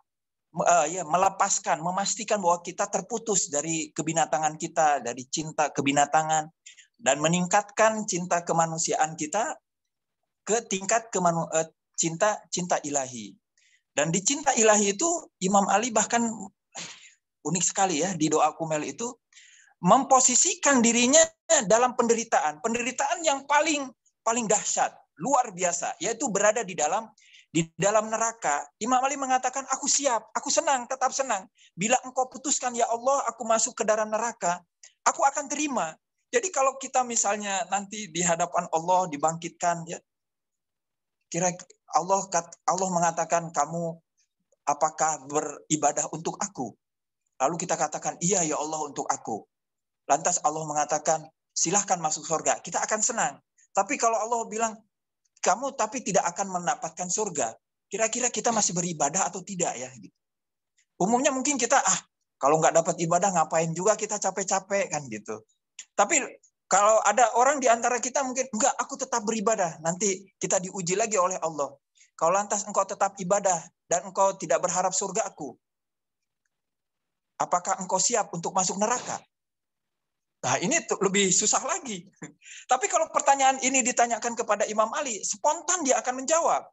melepaskan, memastikan bahwa kita terputus dari kebinatangan kita, dari cinta kebinatangan, dan meningkatkan cinta kemanusiaan kita ke tingkat cinta ilahi. Dan di cinta ilahi itu Imam Ali bahkan unik sekali ya, di doa Kumel itu memposisikan dirinya dalam penderitaan yang paling dahsyat, luar biasa, yaitu berada di dalam neraka. Imam Ali mengatakan, aku siap, aku senang, tetap senang. Bila engkau putuskan ya Allah, aku masuk ke dalam neraka, aku akan terima. Jadi kalau kita misalnya nanti di hadapan Allah dibangkitkan, ya, kira Allah mengatakan, kamu apakah beribadah untuk aku? Lalu kita katakan, iya ya Allah untuk aku. Lantas Allah mengatakan, silahkan masuk surga. Kita akan senang. Tapi kalau Allah bilang, kamu tapi tidak akan mendapatkan surga. Kira-kira kita masih beribadah atau tidak ya? Umumnya mungkin kita, kalau nggak dapat ibadah ngapain juga kita capek-capek kan gitu. Tapi kalau ada orang di antara kita mungkin, enggak, aku tetap beribadah. Nanti kita diuji lagi oleh Allah. Kalau lantas engkau tetap ibadah dan engkau tidak berharap surga aku, apakah engkau siap untuk masuk neraka? Nah, ini lebih susah lagi. Tapi kalau pertanyaan ini ditanyakan kepada Imam Ali, spontan dia akan menjawab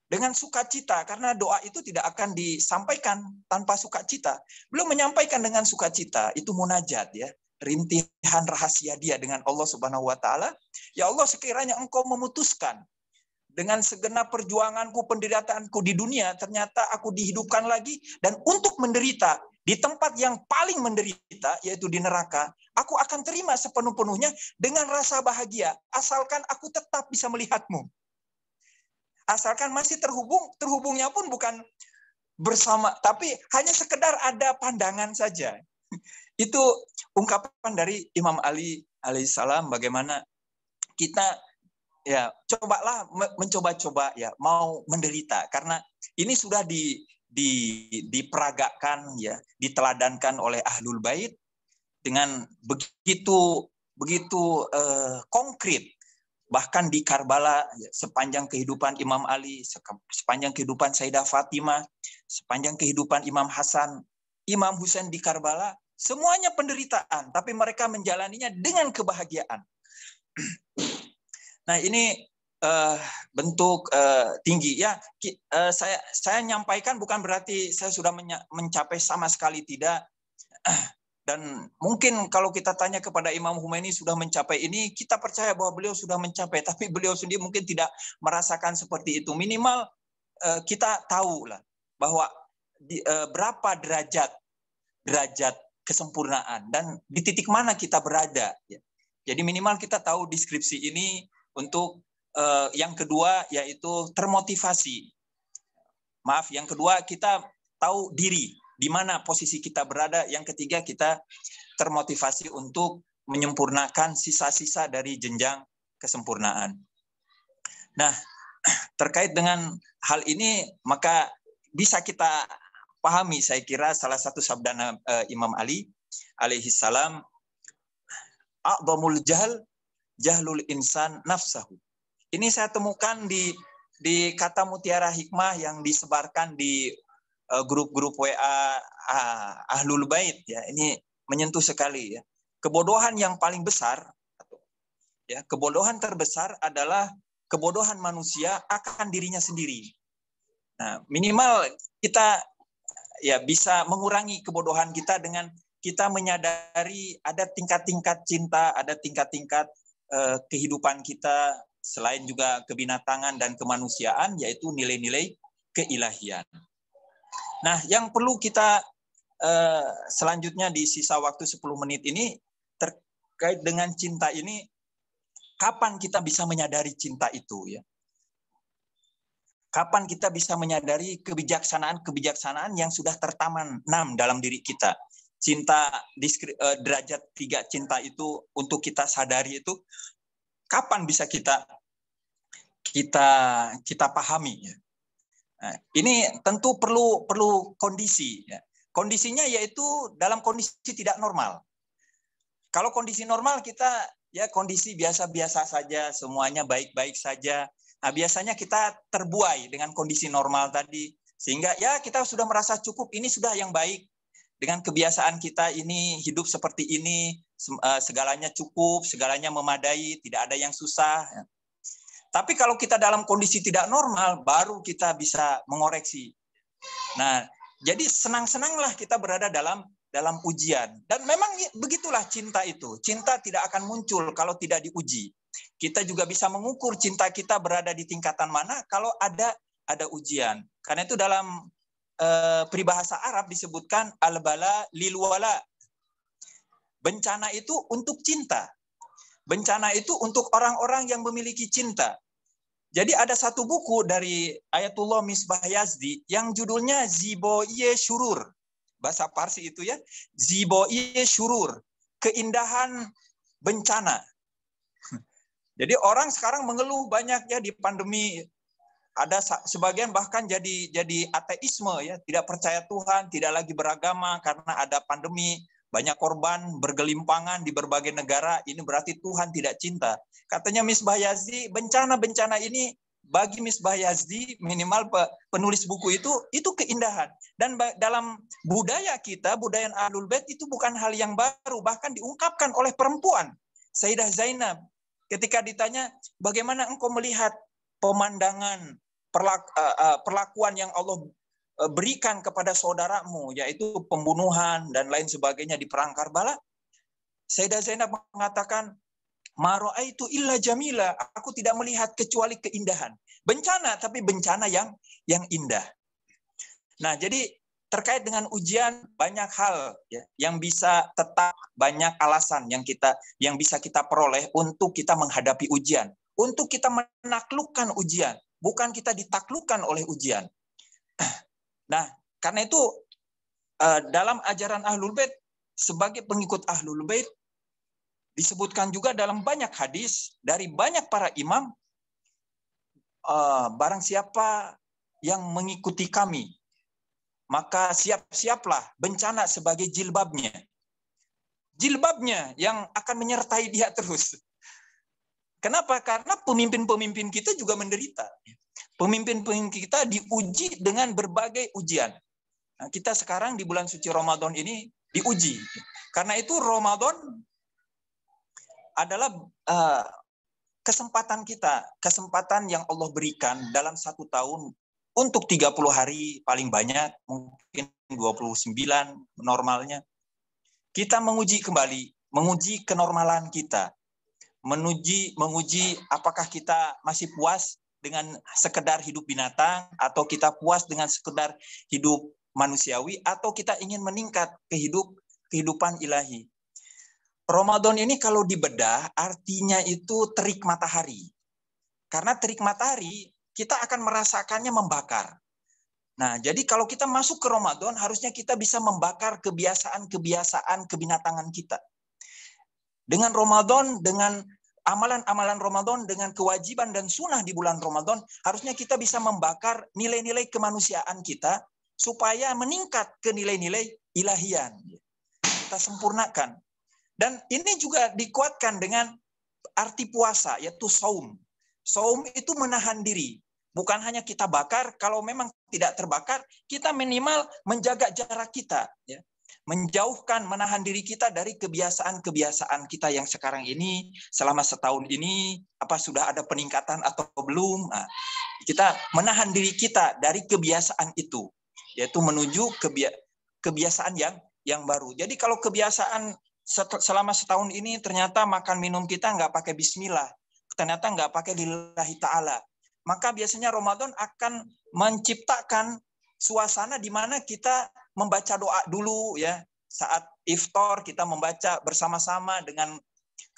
dengan sukacita, karena doa itu tidak akan disampaikan tanpa sukacita. Beliau menyampaikan dengan sukacita, itu munajat ya, rintihan rahasia dia dengan Allah Subhanahu wa taala. Ya Allah, sekiranya engkau memutuskan dengan segenap perjuanganku, penderitaanku di dunia, ternyata aku dihidupkan lagi dan untuk menderita di tempat yang paling menderita, yaitu di neraka, aku akan terima sepenuh-penuhnya dengan rasa bahagia, asalkan aku tetap bisa melihatmu. Asalkan masih terhubungnya pun bukan bersama, tapi hanya sekedar ada pandangan saja. Itu ungkapan dari Imam Ali alaihissalam, bagaimana kita ya cobalah mencoba-coba ya mau menderita, karena ini sudah diperagakan ya, diteladankan oleh Ahlul Bait dengan begitu konkret. Bahkan di Karbala, sepanjang kehidupan Imam Ali, sepanjang kehidupan Sayyidah Fatimah, sepanjang kehidupan Imam Hasan, Imam Husain di Karbala, semuanya penderitaan, tapi mereka menjalaninya dengan kebahagiaan. Nah, ini bentuk tinggi ya. Saya nyampaikan bukan berarti saya sudah mencapai sama sekali, tidak. Dan mungkin kalau kita tanya kepada Imam Khomeini sudah mencapai ini, kita percaya bahwa beliau sudah mencapai, tapi beliau sendiri mungkin tidak merasakan seperti itu. Minimal kita tahu lah bahwa berapa derajat kesempurnaan dan di titik mana kita berada. Jadi minimal kita tahu deskripsi ini. Untuk yang kedua yaitu termotivasi. Yang kedua kita tahu diri, di mana posisi kita berada. Yang ketiga kita termotivasi untuk menyempurnakan sisa-sisa dari jenjang kesempurnaan. Nah, terkait dengan hal ini maka bisa kita pahami, saya kira salah satu sabda Imam Ali alaihi salam, a'dhamul jahlul insan nafsahu. Ini saya temukan di kata mutiara hikmah yang disebarkan di grup-grup WA Ahlul Bait ya. Ini menyentuh sekali ya. Kebodohan yang paling besar ya, kebodohan terbesar adalah kebodohan manusia akan dirinya sendiri. Nah, minimal kita ya bisa mengurangi kebodohan kita dengan kita menyadari ada tingkat-tingkat cinta, ada tingkat-tingkat kehidupan kita selain juga kebinatangan dan kemanusiaan, yaitu nilai-nilai keilahian. Nah, yang perlu kita selanjutnya di sisa waktu 10 menit ini terkait dengan cinta ini, kapan kita bisa menyadari cinta itu ya? Kapan kita bisa menyadari kebijaksanaan yang sudah tertanam dalam diri kita? Cinta derajat 3 cinta itu untuk kita sadari itu kapan bisa kita pahami ya? Nah, ini tentu perlu kondisi ya. Kondisinya yaitu dalam kondisi tidak normal. Kalau kondisi normal kita ya kondisi biasa-biasa saja, semuanya baik-baik saja. Nah, biasanya kita terbuai dengan kondisi normal tadi, sehingga ya kita sudah merasa cukup, ini sudah yang baik. Dengan kebiasaan kita ini, hidup seperti ini, segalanya cukup, segalanya memadai, tidak ada yang susah. Tapi kalau kita dalam kondisi tidak normal, baru kita bisa mengoreksi. Nah, jadi senang-senanglah kita berada dalam ujian. Dan memang begitulah cinta itu. Cinta tidak akan muncul kalau tidak diuji. Kita juga bisa mengukur cinta kita berada di tingkatan mana kalau ada ujian. Karena itu dalam peribahasa Arab disebutkan al-bala lil wala. Bencana itu untuk cinta. Bencana itu untuk orang-orang yang memiliki cinta. Jadi ada satu buku dari Ayatullah Misbah Yazdi yang judulnya Ziboiye Shurur. Bahasa Parsi itu ya. Ziboiye Shurur. Keindahan bencana. Jadi orang sekarang mengeluh banyak ya di pandemi. Ada sebagian bahkan jadi ateisme ya, tidak percaya Tuhan, tidak lagi beragama karena ada pandemi, banyak korban bergelimpangan di berbagai negara. Ini berarti Tuhan tidak cinta. Katanya Misbah Yazdi, bencana-bencana ini bagi Misbah Yazdi, minimal penulis buku itu keindahan. Dan dalam budaya kita, budaya Ahlul Bait itu bukan hal yang baru, bahkan diungkapkan oleh perempuan. Sayyidah Zainab ketika ditanya, bagaimana engkau melihat pemandangan perlakuan yang Allah berikan kepada saudaramu, yaitu pembunuhan dan lain sebagainya di perang Karbala, Sayyidah Zainab mengatakan, ma ra'aitu illa jamila, aku tidak melihat kecuali keindahan. Bencana, tapi bencana yang indah. Nah, jadi terkait dengan ujian banyak hal ya, yang bisa tetap, banyak alasan yang bisa kita peroleh untuk kita menghadapi ujian, untuk kita menaklukkan ujian, bukan kita ditaklukkan oleh ujian. Nah, karena itu dalam ajaran Ahlul Bait, sebagai pengikut Ahlul Bait, disebutkan juga dalam banyak hadis dari banyak para imam, barang siapa yang mengikuti kami, maka siap-siaplah bencana sebagai jilbabnya. Jilbabnya yang akan menyertai dia terus. Kenapa? Karena pemimpin-pemimpin kita juga menderita. Pemimpin-pemimpin kita diuji dengan berbagai ujian. Nah, kita sekarang di bulan suci Ramadan ini diuji. Karena itu Ramadan adalah kesempatan kita, kesempatan yang Allah berikan dalam 1 tahun untuk 30 hari paling banyak, mungkin 29 normalnya. Kita menguji kembali, menguji kenormalan kita. Menguji apakah kita masih puas dengan sekedar hidup binatang, atau kita puas dengan sekedar hidup manusiawi, atau kita ingin meningkat kehidupan ilahi. Ramadan ini kalau dibedah artinya itu terik matahari. Karena terik matahari kita akan merasakannya membakar. Nah, jadi kalau kita masuk ke Ramadan harusnya kita bisa membakar kebiasaan-kebiasaan kebinatangan kita. Dengan Ramadan, dengan amalan-amalan Ramadan, dengan kewajiban dan sunnah di bulan Ramadan, harusnya kita bisa membakar nilai-nilai kemanusiaan kita supaya meningkat ke nilai-nilai ilahian. Kita sempurnakan. Dan ini juga dikuatkan dengan arti puasa, yaitu saum. Saum itu menahan diri. Bukan hanya kita bakar, kalau memang tidak terbakar, kita minimal menjaga jarak kita. Ya. Menjauhkan, menahan diri kita dari kebiasaan-kebiasaan kita yang sekarang ini, selama setahun ini, apa sudah ada peningkatan atau belum. Nah, kita menahan diri kita dari kebiasaan itu, yaitu menuju kebiasaan yang baru. Jadi kalau kebiasaan selama setahun ini ternyata makan minum kita nggak pakai bismillah, ternyata nggak pakai lillahi ta'ala, maka biasanya Ramadan akan menciptakan suasana di mana kita membaca doa dulu ya. Saat iftar kita membaca bersama-sama dengan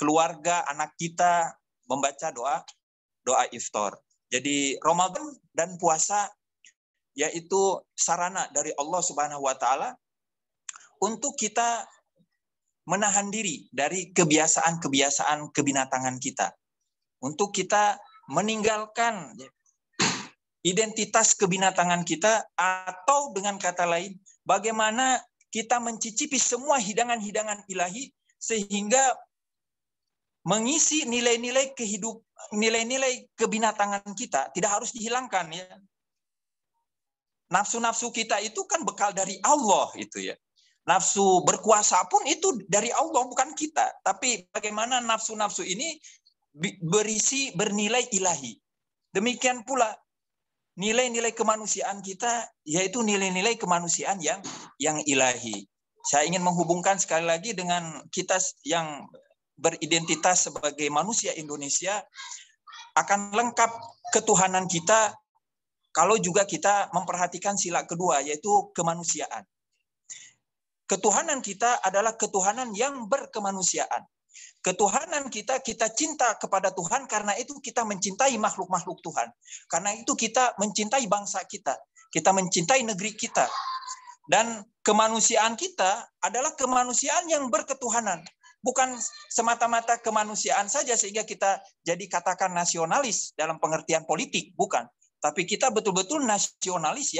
keluarga, anak kita membaca doa iftar. Jadi Ramadan dan puasa yaitu sarana dari Allah Subhanahu wa taala untuk kita menahan diri dari kebiasaan-kebiasaan kebinatangan kita. Untuk kita meninggalkan identitas kebinatangan kita, atau dengan kata lain, bagaimana kita mencicipi semua hidangan-hidangan ilahi sehingga mengisi nilai-nilai nilai-nilai kebinatangan kita tidak harus dihilangkan ya. Nafsu-nafsu kita itu kan bekal dari Allah itu ya. Nafsu berkuasa pun itu dari Allah, bukan kita. Tapi bagaimana nafsu-nafsu ini bernilai ilahi. Demikian pula nilai-nilai kemanusiaan kita, yaitu nilai-nilai kemanusiaan yang ilahi. Saya ingin menghubungkan sekali lagi dengan kita yang beridentitas sebagai manusia Indonesia, akan lengkap ketuhanan kita kalau juga kita memperhatikan sila kedua, yaitu kemanusiaan. Ketuhanan kita adalah ketuhanan yang berkemanusiaan. Ketuhanan kita cinta kepada Tuhan, karena itu kita mencintai makhluk-makhluk Tuhan. Karena itu kita mencintai bangsa kita. Kita mencintai negeri kita. Dan kemanusiaan kita adalah kemanusiaan yang berketuhanan. Bukan semata-mata kemanusiaan saja sehingga kita jadi katakan nasionalis dalam pengertian politik. Bukan. Tapi kita betul-betul nasionalis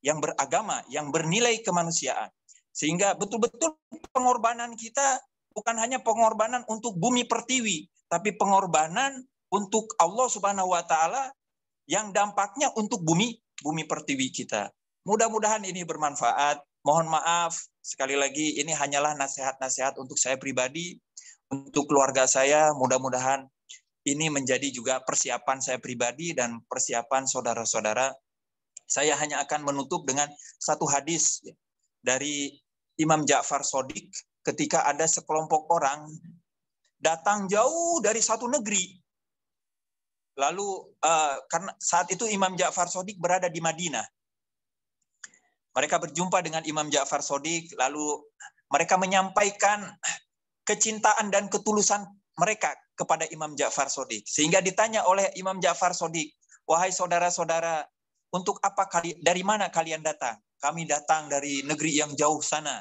yang beragama, yang bernilai kemanusiaan. Sehingga betul-betul pengorbanan kita bukan hanya pengorbanan untuk bumi pertiwi, tapi pengorbanan untuk Allah Subhanahu wa taala yang dampaknya untuk bumi pertiwi kita. Mudah-mudahan ini bermanfaat. Mohon maaf sekali lagi, ini hanyalah nasihat-nasihat untuk saya pribadi, untuk keluarga saya. Mudah-mudahan ini menjadi juga persiapan saya pribadi dan persiapan saudara-saudara. Saya hanya akan menutup dengan satu hadis dari Imam Ja'far Shadiq, ketika ada sekelompok orang datang jauh dari satu negeri. Lalu karena saat itu Imam Ja'far Shadiq berada di Madinah. Mereka berjumpa dengan Imam Ja'far Shadiq, lalu mereka menyampaikan kecintaan dan ketulusan mereka kepada Imam Ja'far Shadiq. Sehingga ditanya oleh Imam Ja'far Shadiq, "Wahai saudara-saudara, untuk apa dari mana kalian datang?" "Kami datang dari negeri yang jauh sana."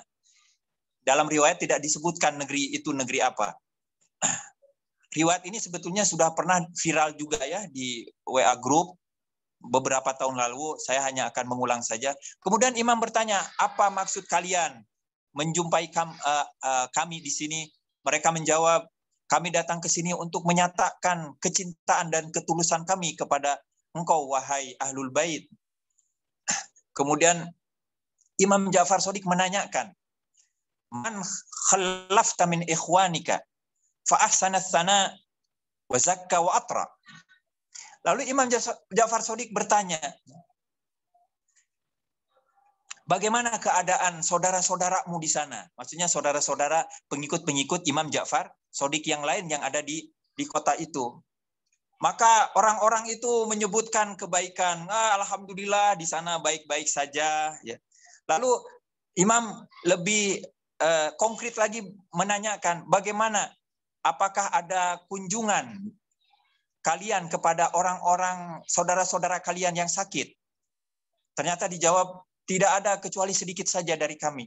Dalam riwayat tidak disebutkan negeri itu negeri apa. Riwayat ini sebetulnya sudah pernah viral juga ya di WA Group beberapa tahun lalu. Saya hanya akan mengulang saja. Kemudian Imam bertanya, "Apa maksud kalian menjumpai kami di sini?" Mereka menjawab, "Kami datang ke sini untuk menyatakan kecintaan dan ketulusan kami kepada engkau, wahai Ahlul Bait." Kemudian Imam Ja'far Shadiq menanyakan, "Man khallafta min ikhwanika fa ahsana tsana wa zakka wa atra." Lalu Imam Ja'far Shadiq bertanya, "Bagaimana keadaan saudara-saudaramu di sana?" Maksudnya saudara-saudara pengikut-pengikut Imam Ja'far Shadiq yang lain yang ada di kota itu. Maka orang-orang itu menyebutkan kebaikan. "Alhamdulillah di sana baik-baik saja." Ya. Lalu Imam lebih konkret lagi menanyakan, "Bagaimana? Apakah ada kunjungan kalian kepada orang-orang saudara-saudara kalian yang sakit?" Ternyata dijawab, "Tidak ada kecuali sedikit saja dari kami."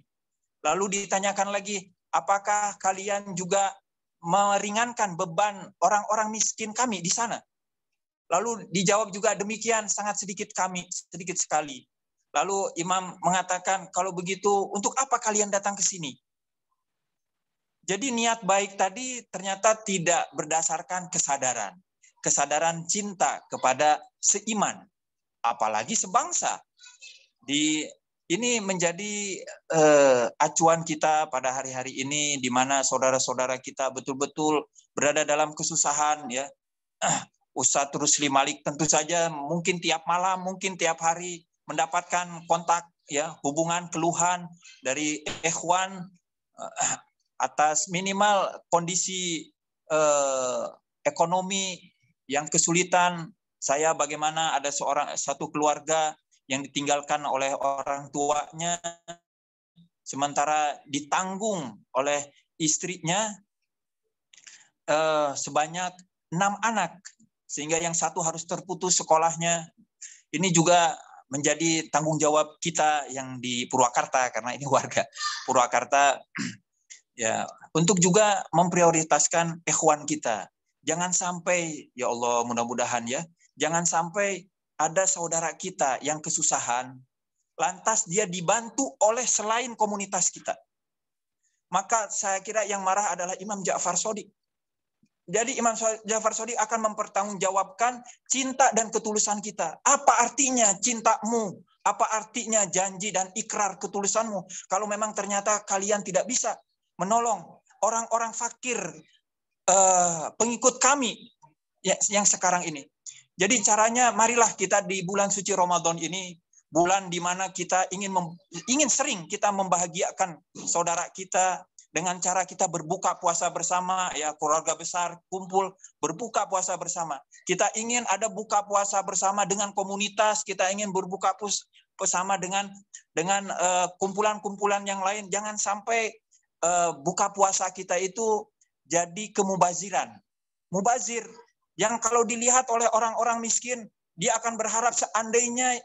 Lalu ditanyakan lagi, "Apakah kalian juga meringankan beban orang-orang miskin kami di sana?" Lalu dijawab juga, "Demikian, sangat sedikit kami, sedikit sekali." Lalu imam mengatakan, kalau begitu untuk apa kalian datang ke sini? Jadi niat baik tadi ternyata tidak berdasarkan kesadaran. Kesadaran cinta kepada seiman, apalagi sebangsa. Ini menjadi acuan kita pada hari-hari ini, di mana saudara-saudara kita betul-betul berada dalam kesusahan, ya. Ustadz Rusli Malik tentu saja mungkin tiap malam, mungkin tiap hari mendapatkan kontak, ya, hubungan, keluhan dari ikhwan atas minimal kondisi ekonomi yang kesulitan. Saya bagaimana ada satu keluarga yang ditinggalkan oleh orang tuanya, sementara ditanggung oleh istrinya sebanyak 6 anak, sehingga yang satu harus terputus sekolahnya. Ini juga menjadi tanggung jawab kita yang di Purwakarta, karena ini warga Purwakarta, ya, untuk juga memprioritaskan ikhwan kita. Jangan sampai, ya Allah, mudah-mudahan ya, jangan sampai ada saudara kita yang kesusahan, lantas dia dibantu oleh selain komunitas kita. Maka saya kira yang marah adalah Imam Ja'far Shadiq. Jadi Imam Ja'far Shadiq akan mempertanggungjawabkan cinta dan ketulusan kita. Apa artinya cintamu? Apa artinya janji dan ikrar ketulusanmu? Kalau memang ternyata kalian tidak bisa menolong orang-orang fakir, pengikut kami yang sekarang ini. Jadi caranya, marilah kita di bulan suci Ramadan ini, bulan di mana kita ingin sering kita membahagiakan saudara kita dengan cara kita berbuka puasa bersama, ya, keluarga besar kumpul berbuka puasa bersama. Kita ingin ada buka puasa bersama dengan komunitas, kita ingin berbuka bersama dengan kumpulan-kumpulan yang lain. Jangan sampai buka puasa kita itu jadi kemubaziran. Mubazir yang kalau dilihat oleh orang-orang miskin, dia akan berharap seandainya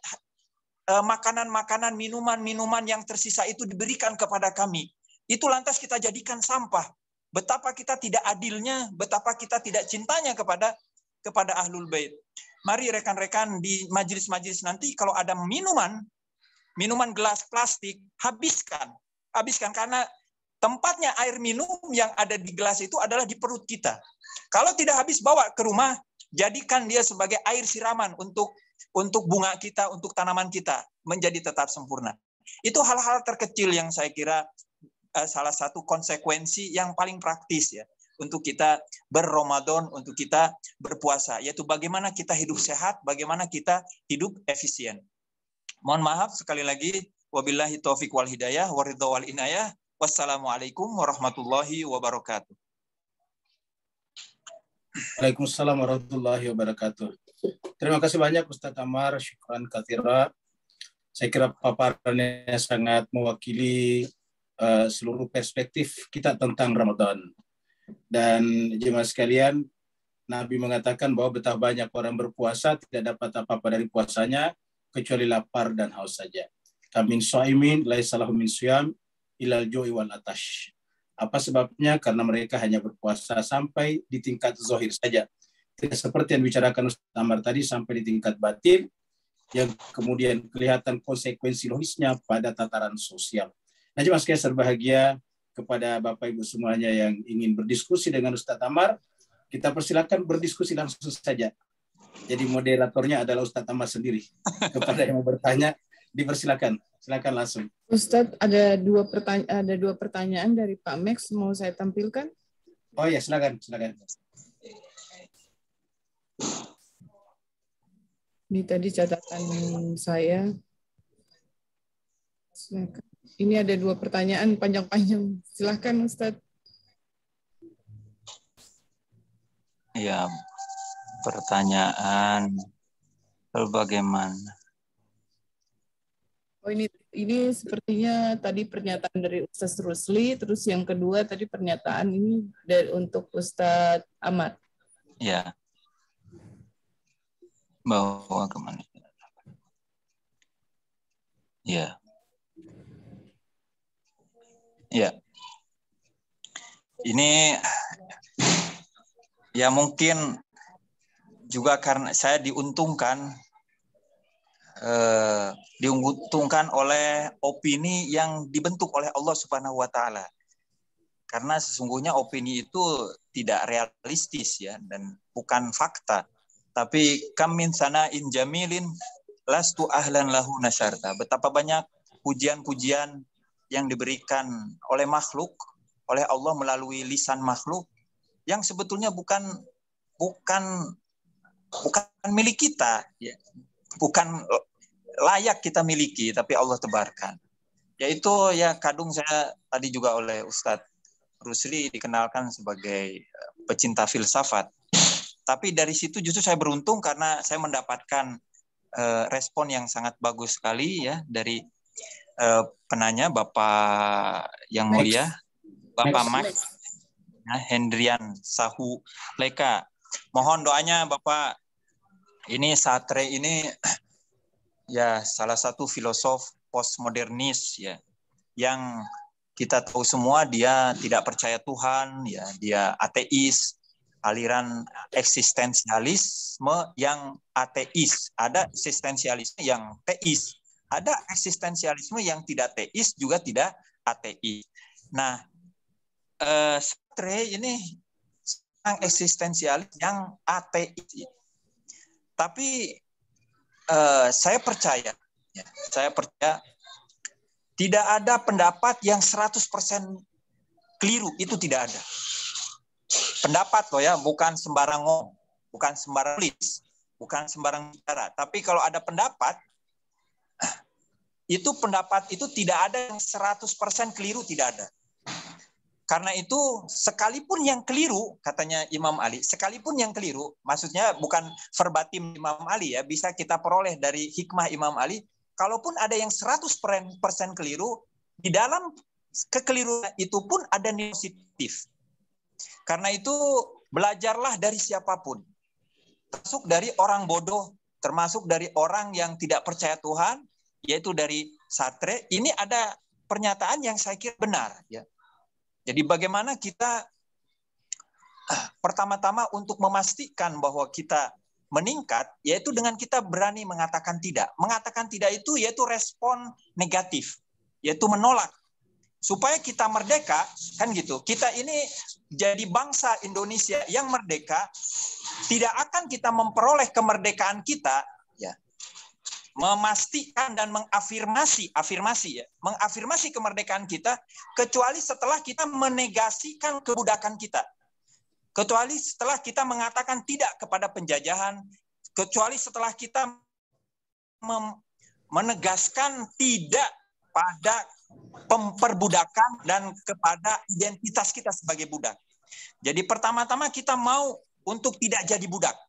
makanan-makanan, minuman-minuman yang tersisa itu diberikan kepada kami. Itu lantas kita jadikan sampah. Betapa kita tidak adilnya, betapa kita tidak cintanya kepada Ahlul Bait. Mari rekan-rekan di majelis-majelis nanti kalau ada minuman gelas plastik, habiskan karena tempatnya air minum yang ada di gelas itu adalah di perut kita. Kalau tidak habis, bawa ke rumah, jadikan dia sebagai air siraman untuk bunga kita, untuk tanaman kita menjadi tetap sempurna. Itu hal-hal terkecil yang saya kira salah satu konsekuensi yang paling praktis, ya, untuk kita berRamadan, untuk kita berpuasa, yaitu bagaimana kita hidup sehat, bagaimana kita hidup efisien. Mohon maaf sekali lagi, wabillahi taufiq wal hidayah, waridha wal inayah. Wassalamualaikum warahmatullahi wabarakatuh. Waalaikumsalam warahmatullahi wabarakatuh. Terima kasih banyak Ustadz Ammar, syukran katsira. Saya kira paparannya sangat mewakili seluruh perspektif kita tentang Ramadan. Dan jemaah sekalian, Nabi mengatakan bahwa betapa banyak orang berpuasa tidak dapat apa-apa dari puasanya kecuali lapar dan haus saja. Kamin shaimin laisa lahu min siyam ilal ju'i wal atash. Apa sebabnya? Karena mereka hanya berpuasa sampai di tingkat zahir saja. Tidak seperti yang dibicarakan Ustaz Ammar tadi sampai di tingkat batin yang kemudian kelihatan konsekuensi logisnya pada tataran sosial. Nah, jemaah sekalian berbahagia, kepada Bapak Ibu semuanya yang ingin berdiskusi dengan Ustadz Ammar, kita persilakan berdiskusi langsung saja. Jadi moderatornya adalah Ustadz Ammar sendiri. Kepada yang mau bertanya, dipersilakan. Silakan langsung. Ustadz, ada dua pertanyaan dari Pak Max, mau saya tampilkan? Oh ya, silakan. Ini tadi catatan saya. Silakan. Ini ada dua pertanyaan panjang-panjang. Silahkan, Ustadz. Ya, pertanyaan bagaimana? Oh, ini sepertinya tadi pernyataan dari Ustadz Rusli, terus yang kedua tadi pernyataan ini untuk Ustadz Ammar. Ya. Bawa kemana? Ya. Ya. Ini ya mungkin juga karena saya diuntungkan diuntungkan oleh opini yang dibentuk oleh Allah Subhanahu wa taala. Karena sesungguhnya opini itu tidak realistis ya dan bukan fakta. Tapi kam min sana'in jamilin lastu ahlan lahu nasyarta. Betapa banyak pujian-pujian yang diberikan oleh makhluk, oleh Allah melalui lisan makhluk yang sebetulnya bukan milik kita, ya. Bukan layak kita miliki, tapi Allah tebarkan. Yaitu ya kadung saya tadi juga oleh Ustadz Rusli dikenalkan sebagai pecinta filsafat. Tapi dari situ justru saya beruntung karena saya mendapatkan respon yang sangat bagus sekali ya dari penanya Bapak yang mulia, Bapak Max Hendrian Sahu Leka. Mohon doanya Bapak. Ini Sartre ini ya salah satu filosof postmodernis ya yang kita tahu semua dia tidak percaya Tuhan, ya dia ateis, aliran eksistensialisme yang ateis. Ada eksistensialisme yang teis, ada eksistensialisme yang tidak teis juga tidak ateis. Nah, Sartre ini sang eksistensialis yang ateis. Tapi saya percaya tidak ada pendapat yang 100% keliru, itu tidak ada. Pendapat loh ya, bukan sembarang ngomong, bukan sembarang tulis, bukan sembarang bicara. Tapi kalau ada pendapat itu tidak ada yang 100% keliru, tidak ada. Karena itu sekalipun yang keliru, katanya Imam Ali, sekalipun yang keliru, maksudnya bukan verbatim Imam Ali ya, bisa kita peroleh dari hikmah Imam Ali. Kalaupun ada yang 100% keliru, di dalam kekeliruan itu pun ada nilai positif. Karena itu belajarlah dari siapapun. Termasuk dari orang bodoh, termasuk dari orang yang tidak percaya Tuhan, yaitu dari Sartre. Ini ada pernyataan yang saya kira benar. Ya. Jadi bagaimana kita pertama-tama untuk memastikan bahwa kita meningkat, yaitu dengan kita berani mengatakan tidak. Mengatakan tidak itu yaitu respon negatif, yaitu menolak. Supaya kita merdeka, kan gitu. Kita ini jadi bangsa Indonesia yang merdeka, tidak akan kita memperoleh kemerdekaan kita, ya, memastikan dan mengafirmasi kemerdekaan kita, kecuali setelah kita menegasikan kebudakan kita. Kecuali setelah kita mengatakan tidak kepada penjajahan, kecuali setelah kita menegaskan tidak pada pemperbudakan dan kepada identitas kita sebagai budak. Jadi pertama-tama kita mau untuk tidak jadi budak.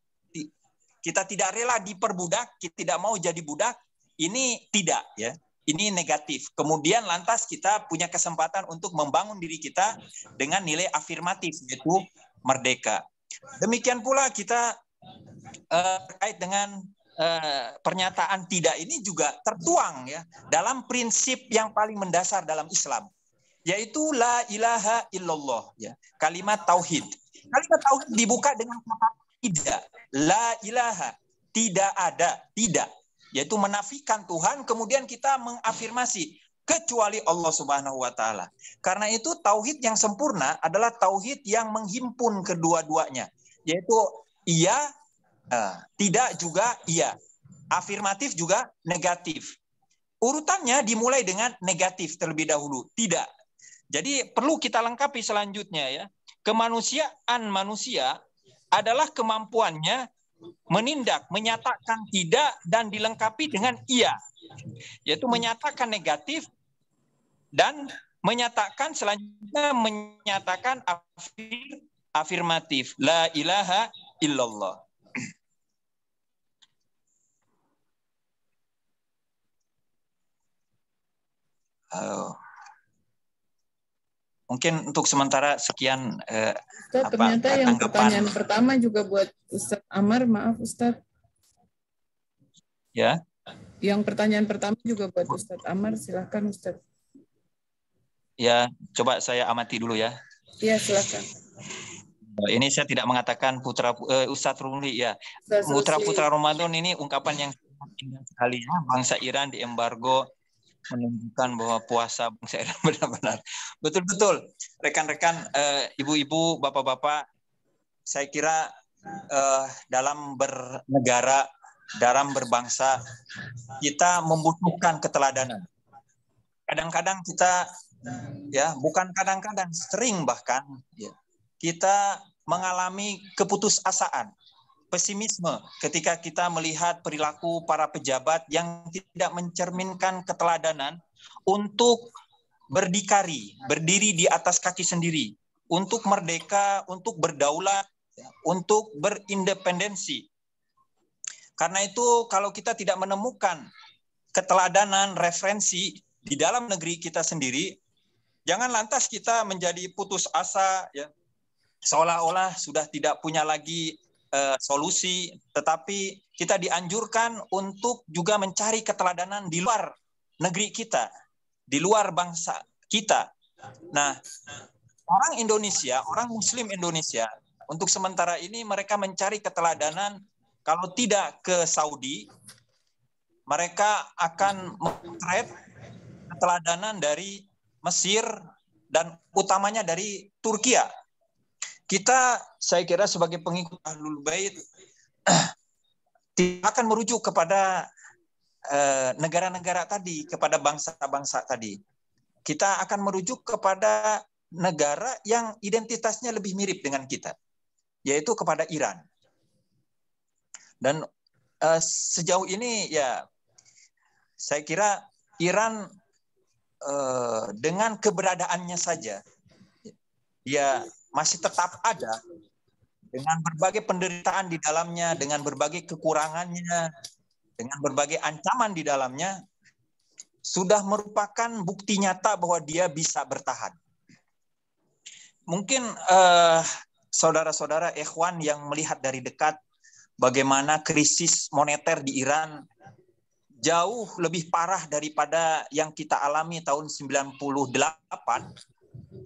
Kita tidak rela diperbudak, kita tidak mau jadi budak. Ini tidak ya. Ini negatif. Kemudian lantas kita punya kesempatan untuk membangun diri kita dengan nilai afirmatif, yaitu merdeka. Demikian pula kita terkait dengan pernyataan tidak ini juga tertuang ya dalam prinsip yang paling mendasar dalam Islam, yaitu la ilaha illallah ya, kalimat tauhid. Kalimat tauhid dibuka dengan kata tidak. La ilaha, tidak ada, tidak, yaitu menafikan Tuhan, kemudian kita mengafirmasi kecuali Allah Subhanahu wa taala. Karena itu tauhid yang sempurna adalah tauhid yang menghimpun kedua-duanya, yaitu iya, tidak juga iya, afirmatif juga negatif. Urutannya dimulai dengan negatif terlebih dahulu, tidak. Jadi perlu kita lengkapi selanjutnya ya. Kemanusiaan manusia adalah kemampuannya menindak, menyatakan tidak dan dilengkapi dengan iya, yaitu menyatakan negatif dan menyatakan selanjutnya menyatakan afirmatif, la ilaha illallah. Mungkin untuk sementara sekian. Ustaz, ternyata yang pertanyaan pertama juga buat Ustadz Amar, maaf Ustadz. Ya. Yang pertanyaan pertama juga buat Ustadz Amar, silahkan Ustadz. Ya, coba saya amati dulu ya. Iya, silakan. Ini saya tidak mengatakan Ustadz Rumli ya. Putra Ramadan ini ungkapan yang indah sekali ya, bangsa Iran diembargo, menunjukkan bahwa puasa bangsa Iran benar-benar. Betul-betul, rekan-rekan, ibu-ibu, bapak-bapak, saya kira dalam bernegara, dalam berbangsa, kita membutuhkan keteladanan. Kadang-kadang kita, ya bukan kadang-kadang, sering bahkan, ya, kita mengalami keputusasaan, pesimisme ketika kita melihat perilaku para pejabat yang tidak mencerminkan keteladanan untuk berdikari, berdiri di atas kaki sendiri, untuk merdeka, untuk berdaulat, untuk berindependensi. Karena itu kalau kita tidak menemukan keteladanan, referensi di dalam negeri kita sendiri, jangan lantas kita menjadi putus asa, ya, seolah-olah sudah tidak punya lagi solusi, tetapi kita dianjurkan untuk juga mencari keteladanan di luar negeri kita, di luar bangsa kita. Nah, orang Indonesia, orang Muslim Indonesia, untuk sementara ini mereka mencari keteladanan, kalau tidak ke Saudi, mereka akan memotret keteladanan dari Mesir dan utamanya dari Turkiya. Kita, saya kira sebagai pengikut Ahlul Bait, tidak akan merujuk kepada negara-negara tadi, kepada bangsa-bangsa tadi. Kita akan merujuk kepada negara yang identitasnya lebih mirip dengan kita, yaitu kepada Iran. Dan sejauh ini, ya, saya kira Iran dengan keberadaannya saja, dia masih tetap ada dengan berbagai penderitaan di dalamnya, dengan berbagai kekurangannya, dengan berbagai ancaman di dalamnya, sudah merupakan bukti nyata bahwa dia bisa bertahan. Mungkin saudara-saudara ikhwan yang melihat dari dekat bagaimana krisis moneter di Iran jauh lebih parah daripada yang kita alami tahun 98,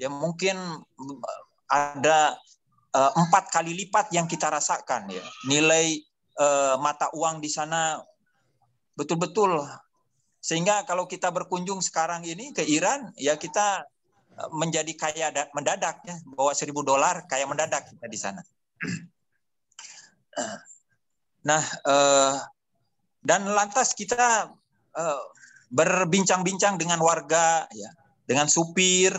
ya mungkin ada 4 kali lipat yang kita rasakan, ya. Nilai mata uang di sana betul-betul, sehingga kalau kita berkunjung sekarang ini ke Iran, ya kita menjadi kaya mendadak, ya, bawa $1.000 kaya mendadak kita di sana. Nah, dan lantas kita berbincang-bincang dengan warga, ya, dengan supir,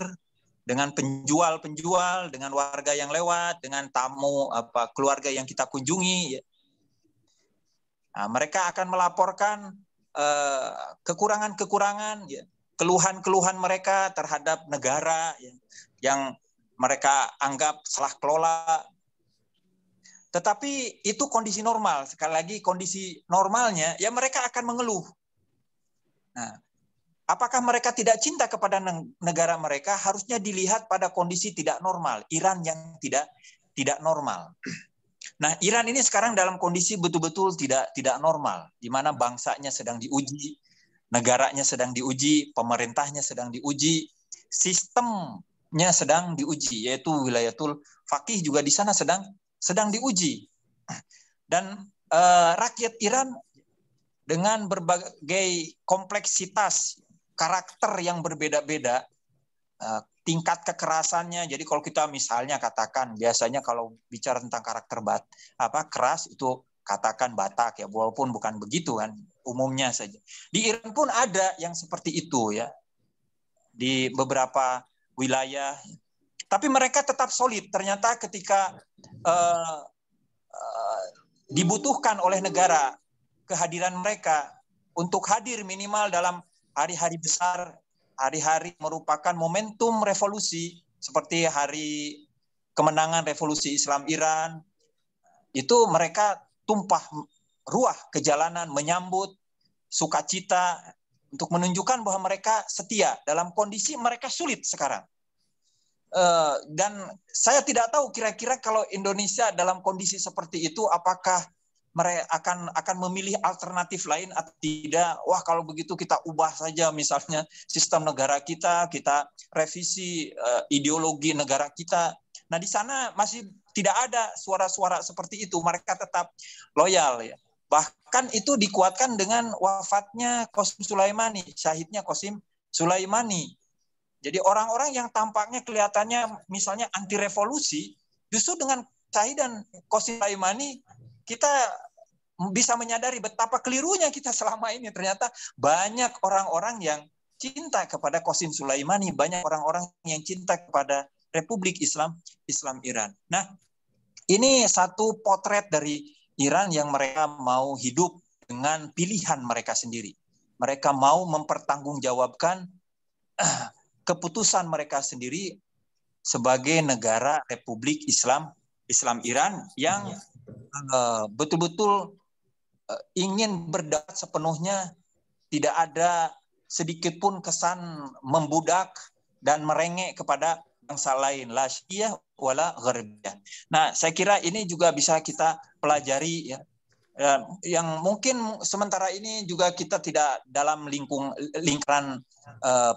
dengan penjual-penjual, dengan warga yang lewat, dengan tamu keluarga yang kita kunjungi, ya. Nah, mereka akan melaporkan kekurangan-kekurangan, ya, keluhan-keluhan mereka terhadap negara, ya, yang mereka anggap salah kelola. Tetapi itu kondisi normal. Sekali lagi, kondisi normalnya, ya mereka akan mengeluh. Nah, apakah mereka tidak cinta kepada negara mereka? Harusnya dilihat pada kondisi tidak normal. Iran yang tidak normal. Nah, Iran ini sekarang dalam kondisi betul-betul tidak normal, di mana bangsanya sedang diuji, negaranya sedang diuji, pemerintahnya sedang diuji, sistemnya sedang diuji, yaitu wilayatul faqih juga di sana sedang diuji. Dan rakyat Iran dengan berbagai kompleksitas karakter yang berbeda-beda, tingkat kekerasannya. Jadi kalau kita misalnya katakan, biasanya kalau bicara tentang karakter keras itu katakan Batak, ya, walaupun bukan begitu kan, umumnya saja. Di Iran pun ada yang seperti itu, ya, di beberapa wilayah. Tapi mereka tetap solid. Ternyata ketika dibutuhkan oleh negara kehadiran mereka untuk hadir minimal dalam hari-hari besar, hari-hari merupakan momentum revolusi, seperti hari kemenangan revolusi Islam Iran, itu mereka tumpah ruah ke jalanan menyambut sukacita untuk menunjukkan bahwa mereka setia dalam kondisi mereka sulit sekarang. Dan saya tidak tahu kira-kira kalau Indonesia dalam kondisi seperti itu, apakah mereka akan memilih alternatif lain atau tidak. Wah, kalau begitu kita ubah saja misalnya sistem negara kita revisi ideologi negara kita. Nah, di sana masih tidak ada suara-suara seperti itu. Mereka tetap loyal, ya. Bahkan itu dikuatkan dengan wafatnya Qasim Sulaimani, syahidnya Qasim Sulaimani. Jadi orang-orang yang tampaknya kelihatannya misalnya anti revolusi, justru dengan syahidan Qasim Sulaimani kita bisa menyadari betapa kelirunya kita selama ini. Ternyata banyak orang-orang yang cinta kepada Qasim Sulaimani, banyak orang-orang yang cinta kepada Republik Islam Iran. Nah, ini satu potret dari Iran yang mereka mau hidup dengan pilihan mereka sendiri. Mereka mau mempertanggungjawabkan keputusan mereka sendiri sebagai negara Republik Islam Iran yang betul-betul ingin berdaulat sepenuhnya, tidak ada sedikit pun kesan membudak dan merengek kepada bangsa lain, la syiah wala gharbiyah. Nah, saya kira ini juga bisa kita pelajari ya. Yang mungkin sementara ini juga kita tidak dalam lingkaran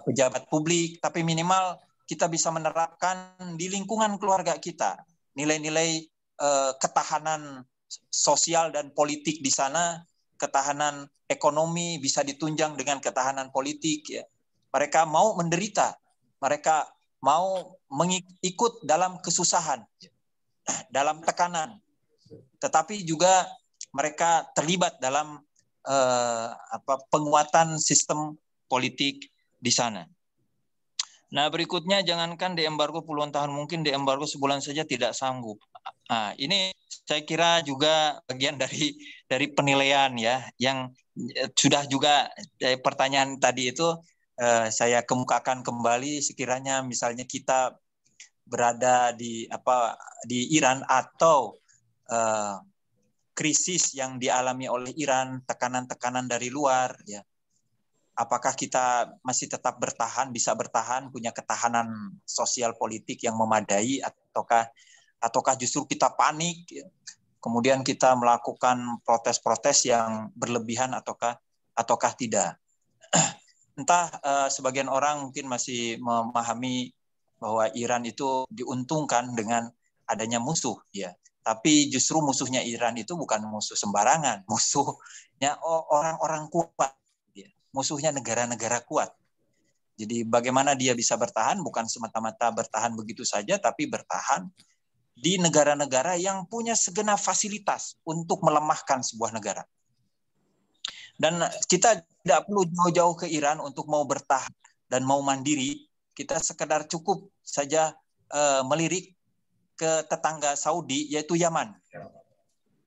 pejabat publik, tapi minimal kita bisa menerapkan di lingkungan keluarga kita nilai-nilai ketahanan sosial dan politik di sana, ketahanan ekonomi bisa ditunjang dengan ketahanan politik ya. Mereka mau menderita, mereka mau mengikut dalam kesusahan, dalam tekanan, tetapi juga mereka terlibat dalam penguatan sistem politik di sana. Nah, berikutnya jangankan diembargo puluhan tahun, mungkin diembargo sebulan saja tidak sanggup. Nah, ini saya kira juga bagian dari penilaian ya, yang sudah juga pertanyaan tadi itu saya kemukakan kembali. Sekiranya misalnya kita berada di Iran atau krisis yang dialami oleh Iran, tekanan-tekanan dari luar ya. Apakah kita masih tetap bisa bertahan, punya ketahanan sosial politik yang memadai, ataukah justru kita panik, ya? Kemudian kita melakukan protes-protes yang berlebihan ataukah tidak. Entah sebagian orang mungkin masih memahami bahwa Iran itu diuntungkan dengan adanya musuh, ya. Tapi justru musuhnya Iran itu bukan musuh sembarangan, musuhnya orang-orang kuat. Musuhnya negara-negara kuat. Jadi bagaimana dia bisa bertahan, bukan semata-mata bertahan begitu saja, tapi bertahan di negara-negara yang punya segenap fasilitas untuk melemahkan sebuah negara. Dan kita tidak perlu jauh-jauh ke Iran untuk mau bertahan dan mau mandiri. Kita sekedar cukup saja melirik ke tetangga Saudi, yaitu Yaman.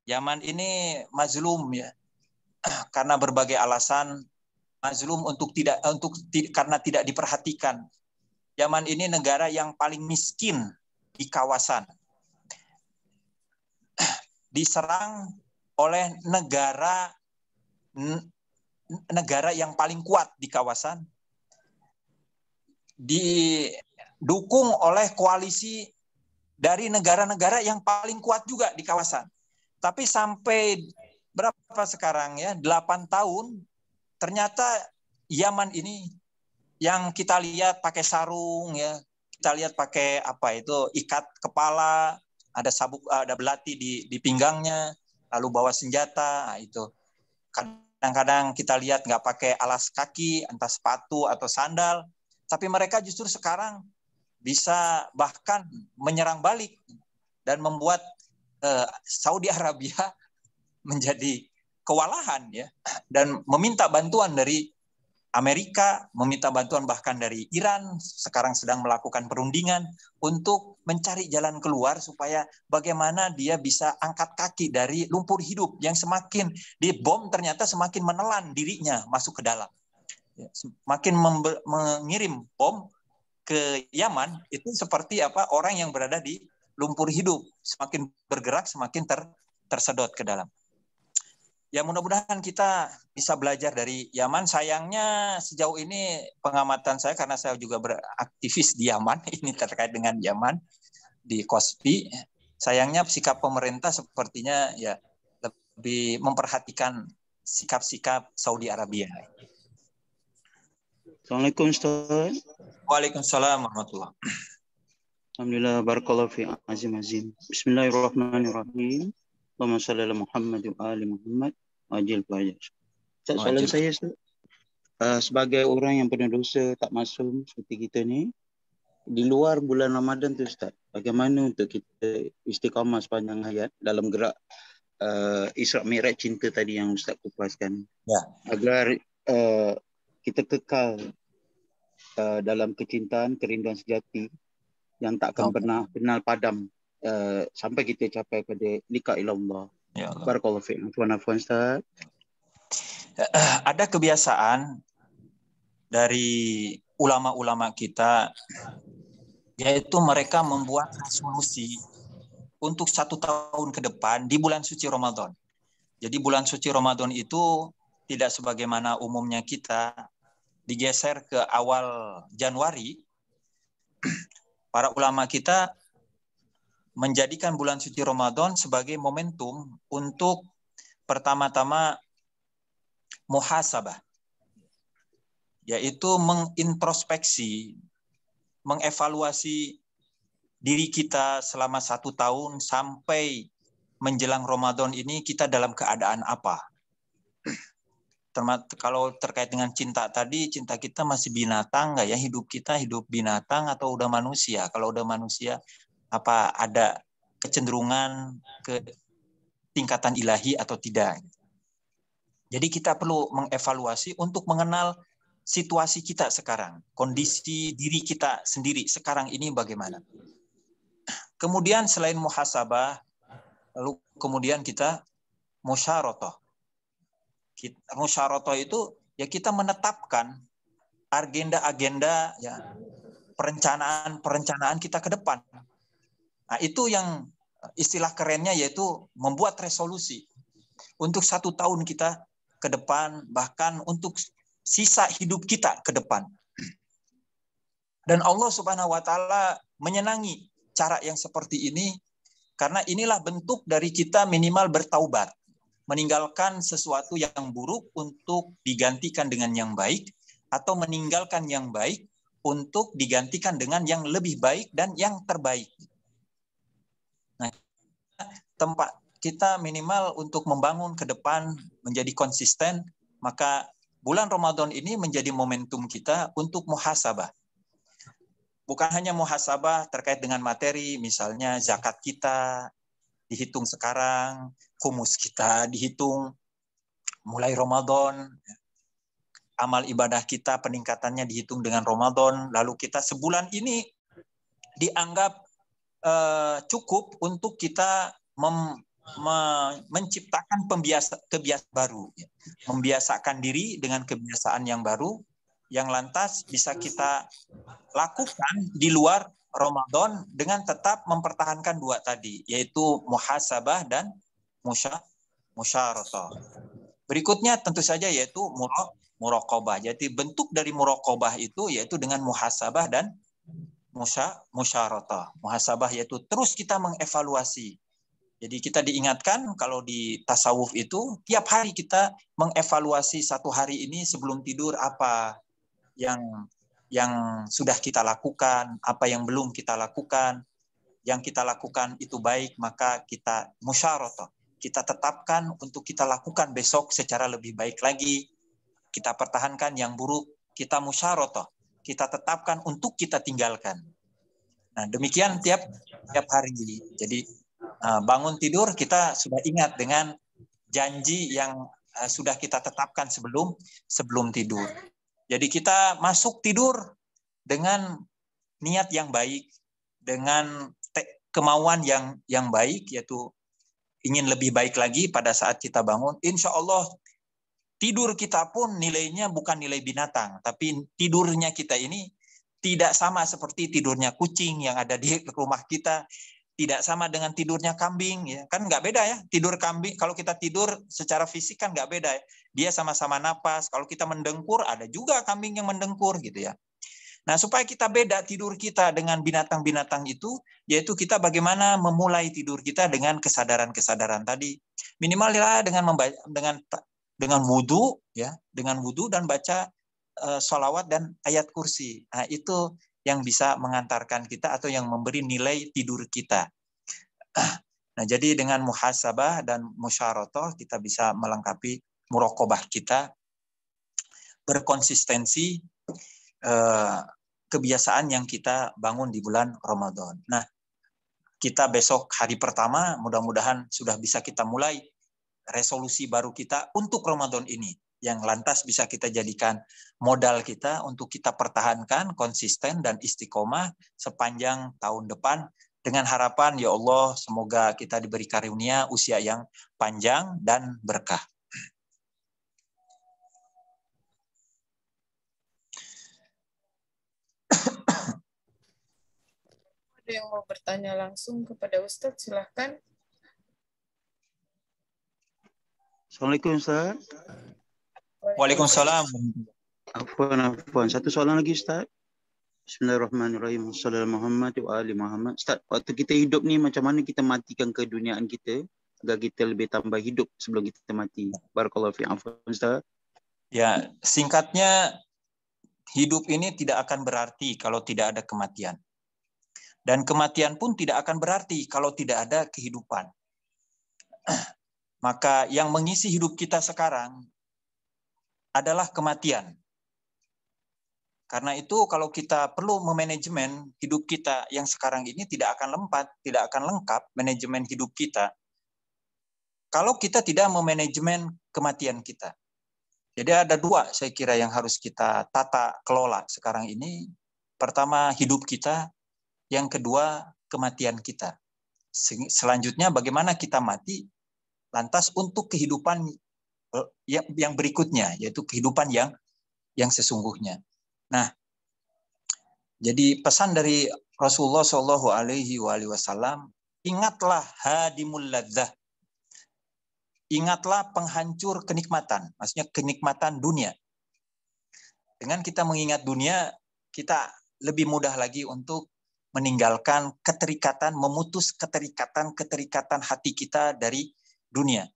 Yaman ini mazlum ya, karena berbagai alasan. Mazlum karena tidak diperhatikan. Yaman ini negara yang paling miskin di kawasan. Diserang oleh negara yang paling kuat di kawasan. Didukung oleh koalisi dari negara-negara yang paling kuat juga di kawasan. Tapi sampai berapa sekarang ya? 8 tahun. Ternyata Yaman ini yang kita lihat pakai sarung ya, kita lihat pakai ikat kepala, ada belati di pinggangnya, lalu bawa senjata, nah, itu. Kadang-kadang kita lihat nggak pakai alas kaki, entah sepatu atau sandal, tapi mereka justru sekarang bisa bahkan menyerang balik dan membuat Saudi Arabia menjadi kewalahan ya, dan meminta bantuan dari Amerika, meminta bantuan bahkan dari Iran, sekarang sedang melakukan perundingan untuk mencari jalan keluar supaya bagaimana dia bisa angkat kaki dari lumpur hidup yang semakin dibom, ternyata semakin menelan dirinya masuk ke dalam. Semakin mengirim bom ke Yaman itu seperti orang yang berada di lumpur hidup, semakin bergerak semakin tersedot ke dalam. Ya, mudah-mudahan kita bisa belajar dari Yaman. Sayangnya sejauh ini pengamatan saya, karena saya juga beraktivis di Yaman, ini terkait dengan Yaman di KOSPI. Sayangnya sikap pemerintah sepertinya ya lebih memperhatikan sikap-sikap Saudi Arabia. Assalamualaikum Ustaz. Waalaikumsalam warahmatullahi wabarakatuh. Alhamdulillah, barakallahu fi azim. Bismillahirrahmanirrahim. Allahumma shalli ala Muhammad wa ali Muhammad. Wajib. Ustaz, soalan Wajib. saya Ustaz, sebagai orang yang penuh dosa, tak masum seperti kita ni, di luar bulan Ramadan tu Ustaz, bagaimana untuk kita istiqamah sepanjang hayat dalam gerak Isra' Mi'raj cinta tadi yang Ustaz kupaskan, Ya. agar kita kekal dalam kecintaan, kerinduan sejati yang takkan pernah kenal padam sampai kita capai pada liqa ilallah. Ya Allah. Barakallahu fiikum. Afwan Ustaz. Ada kebiasaan dari ulama-ulama kita, yaitu mereka membuat resolusi untuk 1 tahun ke depan di bulan suci Ramadan. Jadi bulan suci Ramadan itu tidak sebagaimana umumnya kita digeser ke awal Januari. Para ulama kita menjadikan bulan suci Ramadan sebagai momentum untuk pertama-tama muhasabah, yaitu mengintrospeksi, mengevaluasi diri kita selama 1 tahun sampai menjelang Ramadan ini kita dalam keadaan apa. Kalau terkait dengan cinta tadi, cinta kita masih binatang nggak ya? Hidup kita hidup binatang atau udah manusia? Kalau udah manusia, apa ada kecenderungan ke tingkatan ilahi atau tidak? Jadi kita perlu mengevaluasi untuk mengenal situasi kita sekarang, kondisi diri kita sendiri sekarang ini bagaimana. Kemudian selain muhasabah, lalu kemudian kita musyarotoh. Musyarotoh itu ya kita menetapkan agenda-agenda, ya, perencanaan kita ke depan. Nah, itu yang istilah kerennya yaitu membuat resolusi untuk 1 tahun kita ke depan, bahkan untuk sisa hidup kita ke depan. Dan Allah Subhanahu wa taala menyenangi cara yang seperti ini karena inilah bentuk dari kita minimal bertaubat, meninggalkan sesuatu yang buruk untuk digantikan dengan yang baik, atau meninggalkan yang baik untuk digantikan dengan yang lebih baik dan yang terbaik. Nah, tempat kita minimal untuk membangun ke depan menjadi konsisten, maka bulan Ramadan ini menjadi momentum kita untuk muhasabah. Bukan hanya muhasabah terkait dengan materi, misalnya zakat kita dihitung sekarang, khumus kita dihitung mulai Ramadan, amal ibadah kita peningkatannya dihitung dengan Ramadan, lalu kita sebulan ini dianggap cukup untuk kita menciptakan kebiasaan baru, membiasakan diri dengan kebiasaan yang baru, yang lantas bisa kita lakukan di luar Ramadan dengan tetap mempertahankan 2 tadi, yaitu muhasabah dan musyarotoh. Berikutnya tentu saja yaitu muraqabah. Jadi bentuk dari muraqabah itu yaitu dengan muhasabah dan musyarotoh. Muhasabah yaitu terus kita mengevaluasi. Jadi kita diingatkan kalau di tasawuf itu tiap hari kita mengevaluasi 1 hari ini sebelum tidur apa yang sudah kita lakukan, apa yang belum kita lakukan. Yang kita lakukan itu baik, maka kita musyarotoh. Kita tetapkan untuk kita lakukan besok secara lebih baik lagi. Kita pertahankan yang buruk, kita musyarotoh. Kita tetapkan untuk kita tinggalkan. Nah, demikian tiap hari. Jadi bangun tidur kita sudah ingat dengan janji yang sudah kita tetapkan sebelum tidur. Jadi kita masuk tidur dengan niat yang baik, dengan kemauan yang baik, yaitu ingin lebih baik lagi pada saat kita bangun. Insya Allah tidur kita pun nilainya bukan nilai binatang, tapi tidurnya kita ini tidak sama seperti tidurnya kucing yang ada di rumah kita, tidak sama dengan tidurnya kambing, ya kan nggak beda ya. Tidur kambing, kalau kita tidur secara fisik kan nggak beda ya. Dia sama-sama napas. Kalau kita mendengkur, ada juga kambing yang mendengkur gitu ya. Nah, supaya kita beda tidur kita dengan binatang-binatang itu, yaitu kita bagaimana memulai tidur kita dengan kesadaran-kesadaran tadi. Minimal ya dengan wudu, ya, dengan wudu dan baca sholawat dan ayat kursi. Nah, itu yang bisa mengantarkan kita atau yang memberi nilai tidur kita. Nah, jadi dengan muhasabah dan musyarotoh kita bisa melengkapi muraqabah kita, berkonsistensi kebiasaan yang kita bangun di bulan Ramadan. Nah, kita besok hari pertama mudah-mudahan sudah bisa kita mulai resolusi baru kita untuk Ramadan ini, yang lantas bisa kita jadikan modal kita untuk kita pertahankan konsisten dan istiqomah sepanjang tahun depan, dengan harapan ya Allah semoga kita diberi karunia usia yang panjang dan berkah. Ada yang mau bertanya langsung kepada Ustadz, silahkan. Assalamualaikum Ustaz. Waalaikumsalam. Afwan. Satu soalan lagi Ustaz. Bismillahirrahmanirrahim. Assalamualaikum Muhammad wa ali Muhammad. Ustaz, waktu kita hidup ni macam mana kita matikan keduniaan kita agar kita lebih tambah hidup sebelum kita mati? Barakallahu fi afwan Ustaz. Ya, singkatnya hidup ini tidak akan berarti kalau tidak ada kematian. Dan kematian pun tidak akan berarti kalau tidak ada kehidupan. Maka yang mengisi hidup kita sekarang adalah kematian. Karena itu kalau kita perlu memanajemen hidup kita yang sekarang ini tidak akan lengkap manajemen hidup kita kalau kita tidak memanajemen kematian kita. Jadi ada dua saya kira yang harus kita tata kelola sekarang ini. Pertama hidup kita, yang kedua kematian kita. Selanjutnya bagaimana kita mati, lantas untuk kehidupan yang berikutnya, yaitu kehidupan yang sesungguhnya. Nah, jadi pesan dari Rasulullah Shallallahu Alaihi Wasallam, ingatlah hadimul ladzah, ingatlah penghancur kenikmatan, maksudnya kenikmatan dunia. Dengan kita mengingat dunia, kita lebih mudah lagi untuk meninggalkan keterikatan, memutus keterikatan hati kita dari dunia.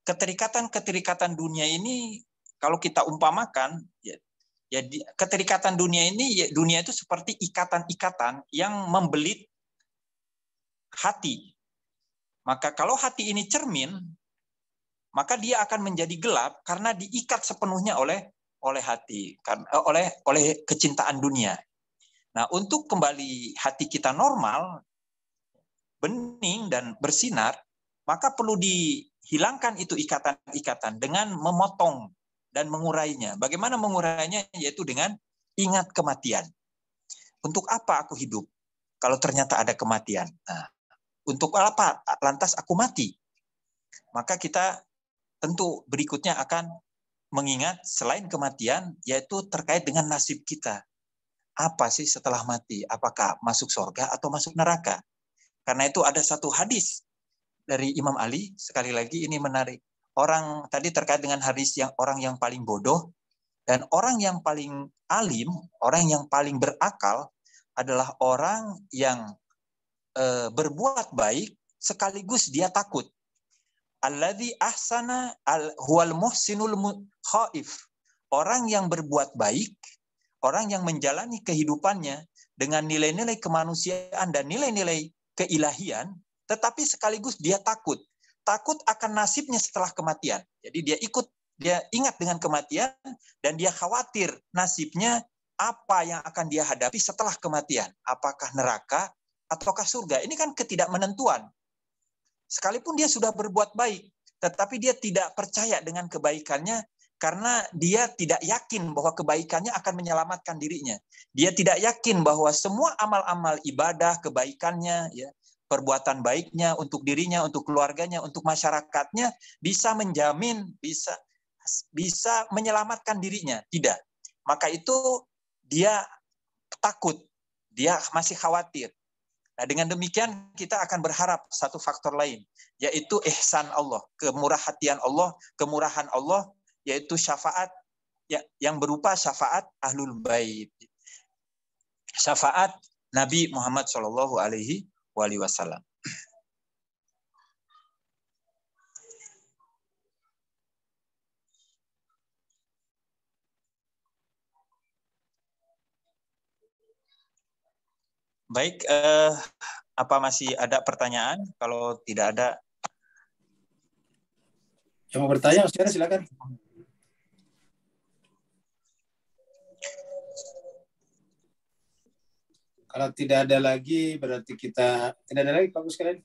Keterikatan dunia ini kalau kita umpamakan, ya keterikatan dunia ini, dunia itu seperti ikatan-ikatan yang membelit hati. Maka kalau hati ini cermin, maka dia akan menjadi gelap karena diikat sepenuhnya oleh hati, oleh kecintaan dunia. Nah, untuk kembali hati kita normal, bening dan bersinar, maka perlu dihilangkan itu ikatan-ikatan dengan memotong dan mengurainya. Bagaimana mengurainya? Yaitu dengan ingat kematian. Untuk apa aku hidup kalau ternyata ada kematian? Nah, untuk apa lantas aku mati? Maka kita tentu berikutnya akan mengingat selain kematian, yaitu terkait dengan nasib kita. Apa sih setelah mati? Apakah masuk surga atau masuk neraka? Karena itu ada satu hadis dari Imam Ali, sekali lagi ini menarik. Orang tadi terkait dengan hadis yang orang yang paling bodoh dan orang yang paling alim, orang yang paling berakal adalah orang yang berbuat baik sekaligus dia takut. Alladzi ahsana huwal muhsinul khaif. Orang yang berbuat baik, orang yang menjalani kehidupannya dengan nilai-nilai kemanusiaan dan nilai-nilai keilahian, tetapi sekaligus dia takut akan nasibnya setelah kematian. Jadi dia ingat dengan kematian dan dia khawatir nasibnya apa yang akan dia hadapi setelah kematian. Apakah neraka ataukah surga? Ini kan ketidakmenentuan. Sekalipun dia sudah berbuat baik, tetapi dia tidak percaya dengan kebaikannya karena dia tidak yakin bahwa kebaikannya akan menyelamatkan dirinya. Dia tidak yakin bahwa semua amal-amal ibadah, kebaikannya, ya, perbuatan baiknya untuk dirinya, untuk keluarganya, untuk masyarakatnya bisa menjamin, bisa menyelamatkan dirinya. Tidak. Maka itu dia takut, dia masih khawatir. Nah, dengan demikian kita akan berharap satu faktor lain, yaitu ihsan Allah, kemurahan Allah, yaitu syafaat yang berupa syafaat ahlul bait, syafaat Nabi Muhammad Shallallahu Alaihi Wasallam. Baik, Apa masih ada pertanyaan? Kalau tidak ada, yang mau bertanya, saudara silakan. Kalau tidak ada lagi, berarti kita tidak ada lagi, Pak sekalian.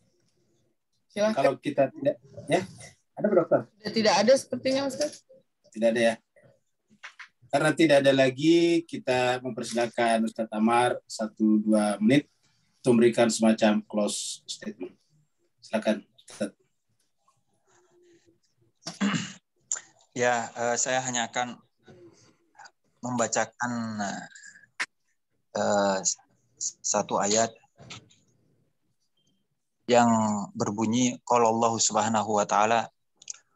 Silakan. Kalau kita tidak, ya, ada dokter? Tidak ada sepertinya, Ustaz. Tidak ada ya. Karena tidak ada lagi, kita mempersilakan Ustadz Amar 1-2 menit untuk memberikan semacam close statement. Silakan, Ustadz. ya saya hanya akan membacakan satu ayat yang berbunyi, qala Allah Subhanahu wa taala,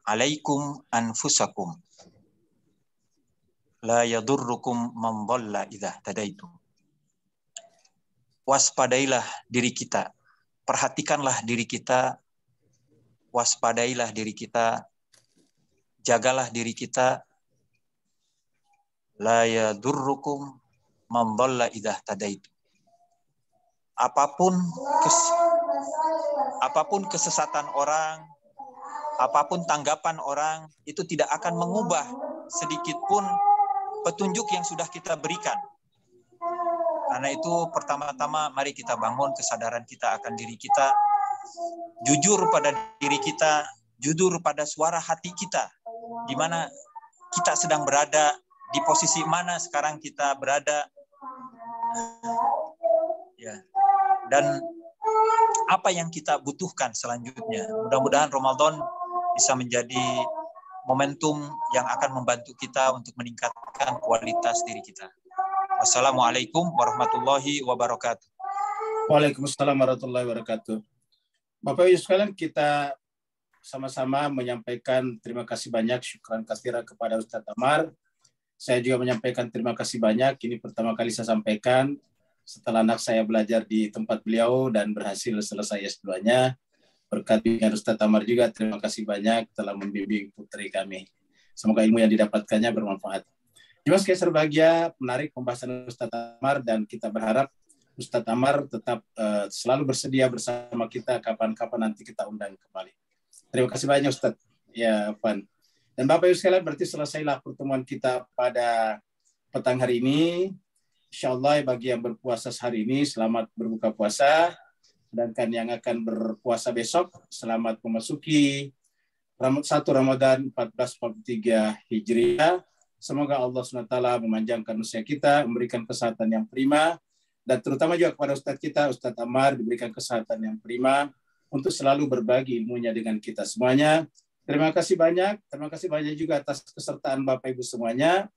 alaikum anfusakum la yadurrukum man dhalla idza tadaitum. Waspadailah diri kita, perhatikanlah diri kita, waspadailah diri kita, jagalah diri kita. La yadurrukum man dhalla idza tadaitum. Apapun kesesatan orang, apapun tanggapan orang, itu tidak akan mengubah sedikit pun petunjuk yang sudah kita berikan. Karena itu pertama-tama mari kita bangun kesadaran kita akan diri kita, jujur pada diri kita, jujur pada suara hati kita, di mana kita sedang berada, di posisi mana sekarang kita berada, ya, dan apa yang kita butuhkan selanjutnya. Mudah-mudahan Ramadan bisa menjadi momentum yang akan membantu kita untuk meningkatkan kualitas diri kita. Wassalamualaikum warahmatullahi wabarakatuh. Waalaikumsalam warahmatullahi wabarakatuh. Bapak Ibu sekalian, kita sama-sama menyampaikan terima kasih banyak, syukran katsira kepada Ustadz Amar. Saya juga menyampaikan terima kasih banyak. Ini pertama kali saya sampaikan setelah anak saya belajar di tempat beliau dan berhasil selesai S2-nya. Berkat dengan Ustadz Amar juga, terima kasih banyak telah membimbing putri kami. Semoga ilmu yang didapatkannya bermanfaat. Juga sekali berbahagia, menarik pembahasan Ustadz Amar, dan kita berharap Ustadz Amar tetap selalu bersedia bersama kita kapan-kapan nanti kita undang kembali. Terima kasih banyak Ustadz. Ya, Pan. Dan Bapak Ibu sekalian, berarti selesailah pertemuan kita pada petang hari ini. Insyaallah bagi yang berpuasa hari ini, selamat berbuka puasa. Sedangkan yang akan berpuasa besok, selamat memasuki 1 Ramadan 1443 Hijriah. Semoga Allah SWT memanjangkan usia kita, memberikan kesehatan yang prima, dan terutama juga kepada Ustadz kita, Ustadz Amar, diberikan kesehatan yang prima untuk selalu berbagi ilmunya dengan kita semuanya. Terima kasih banyak juga atas kesertaan Bapak Ibu semuanya,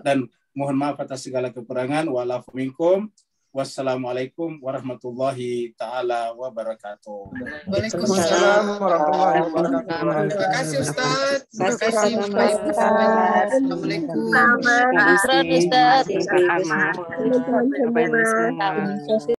dan mohon maaf atas segala kekurangan. Wa'alafu minkum. Wassalamualaikum warahmatullahi ta'ala wabarakatuh. Waalaikumsalam warahmatullahi wabarakatuh. Terima kasih Ustaz. Terima kasih Bapak Ibu semuanya. Assalamualaikum. Selamat Ustaz.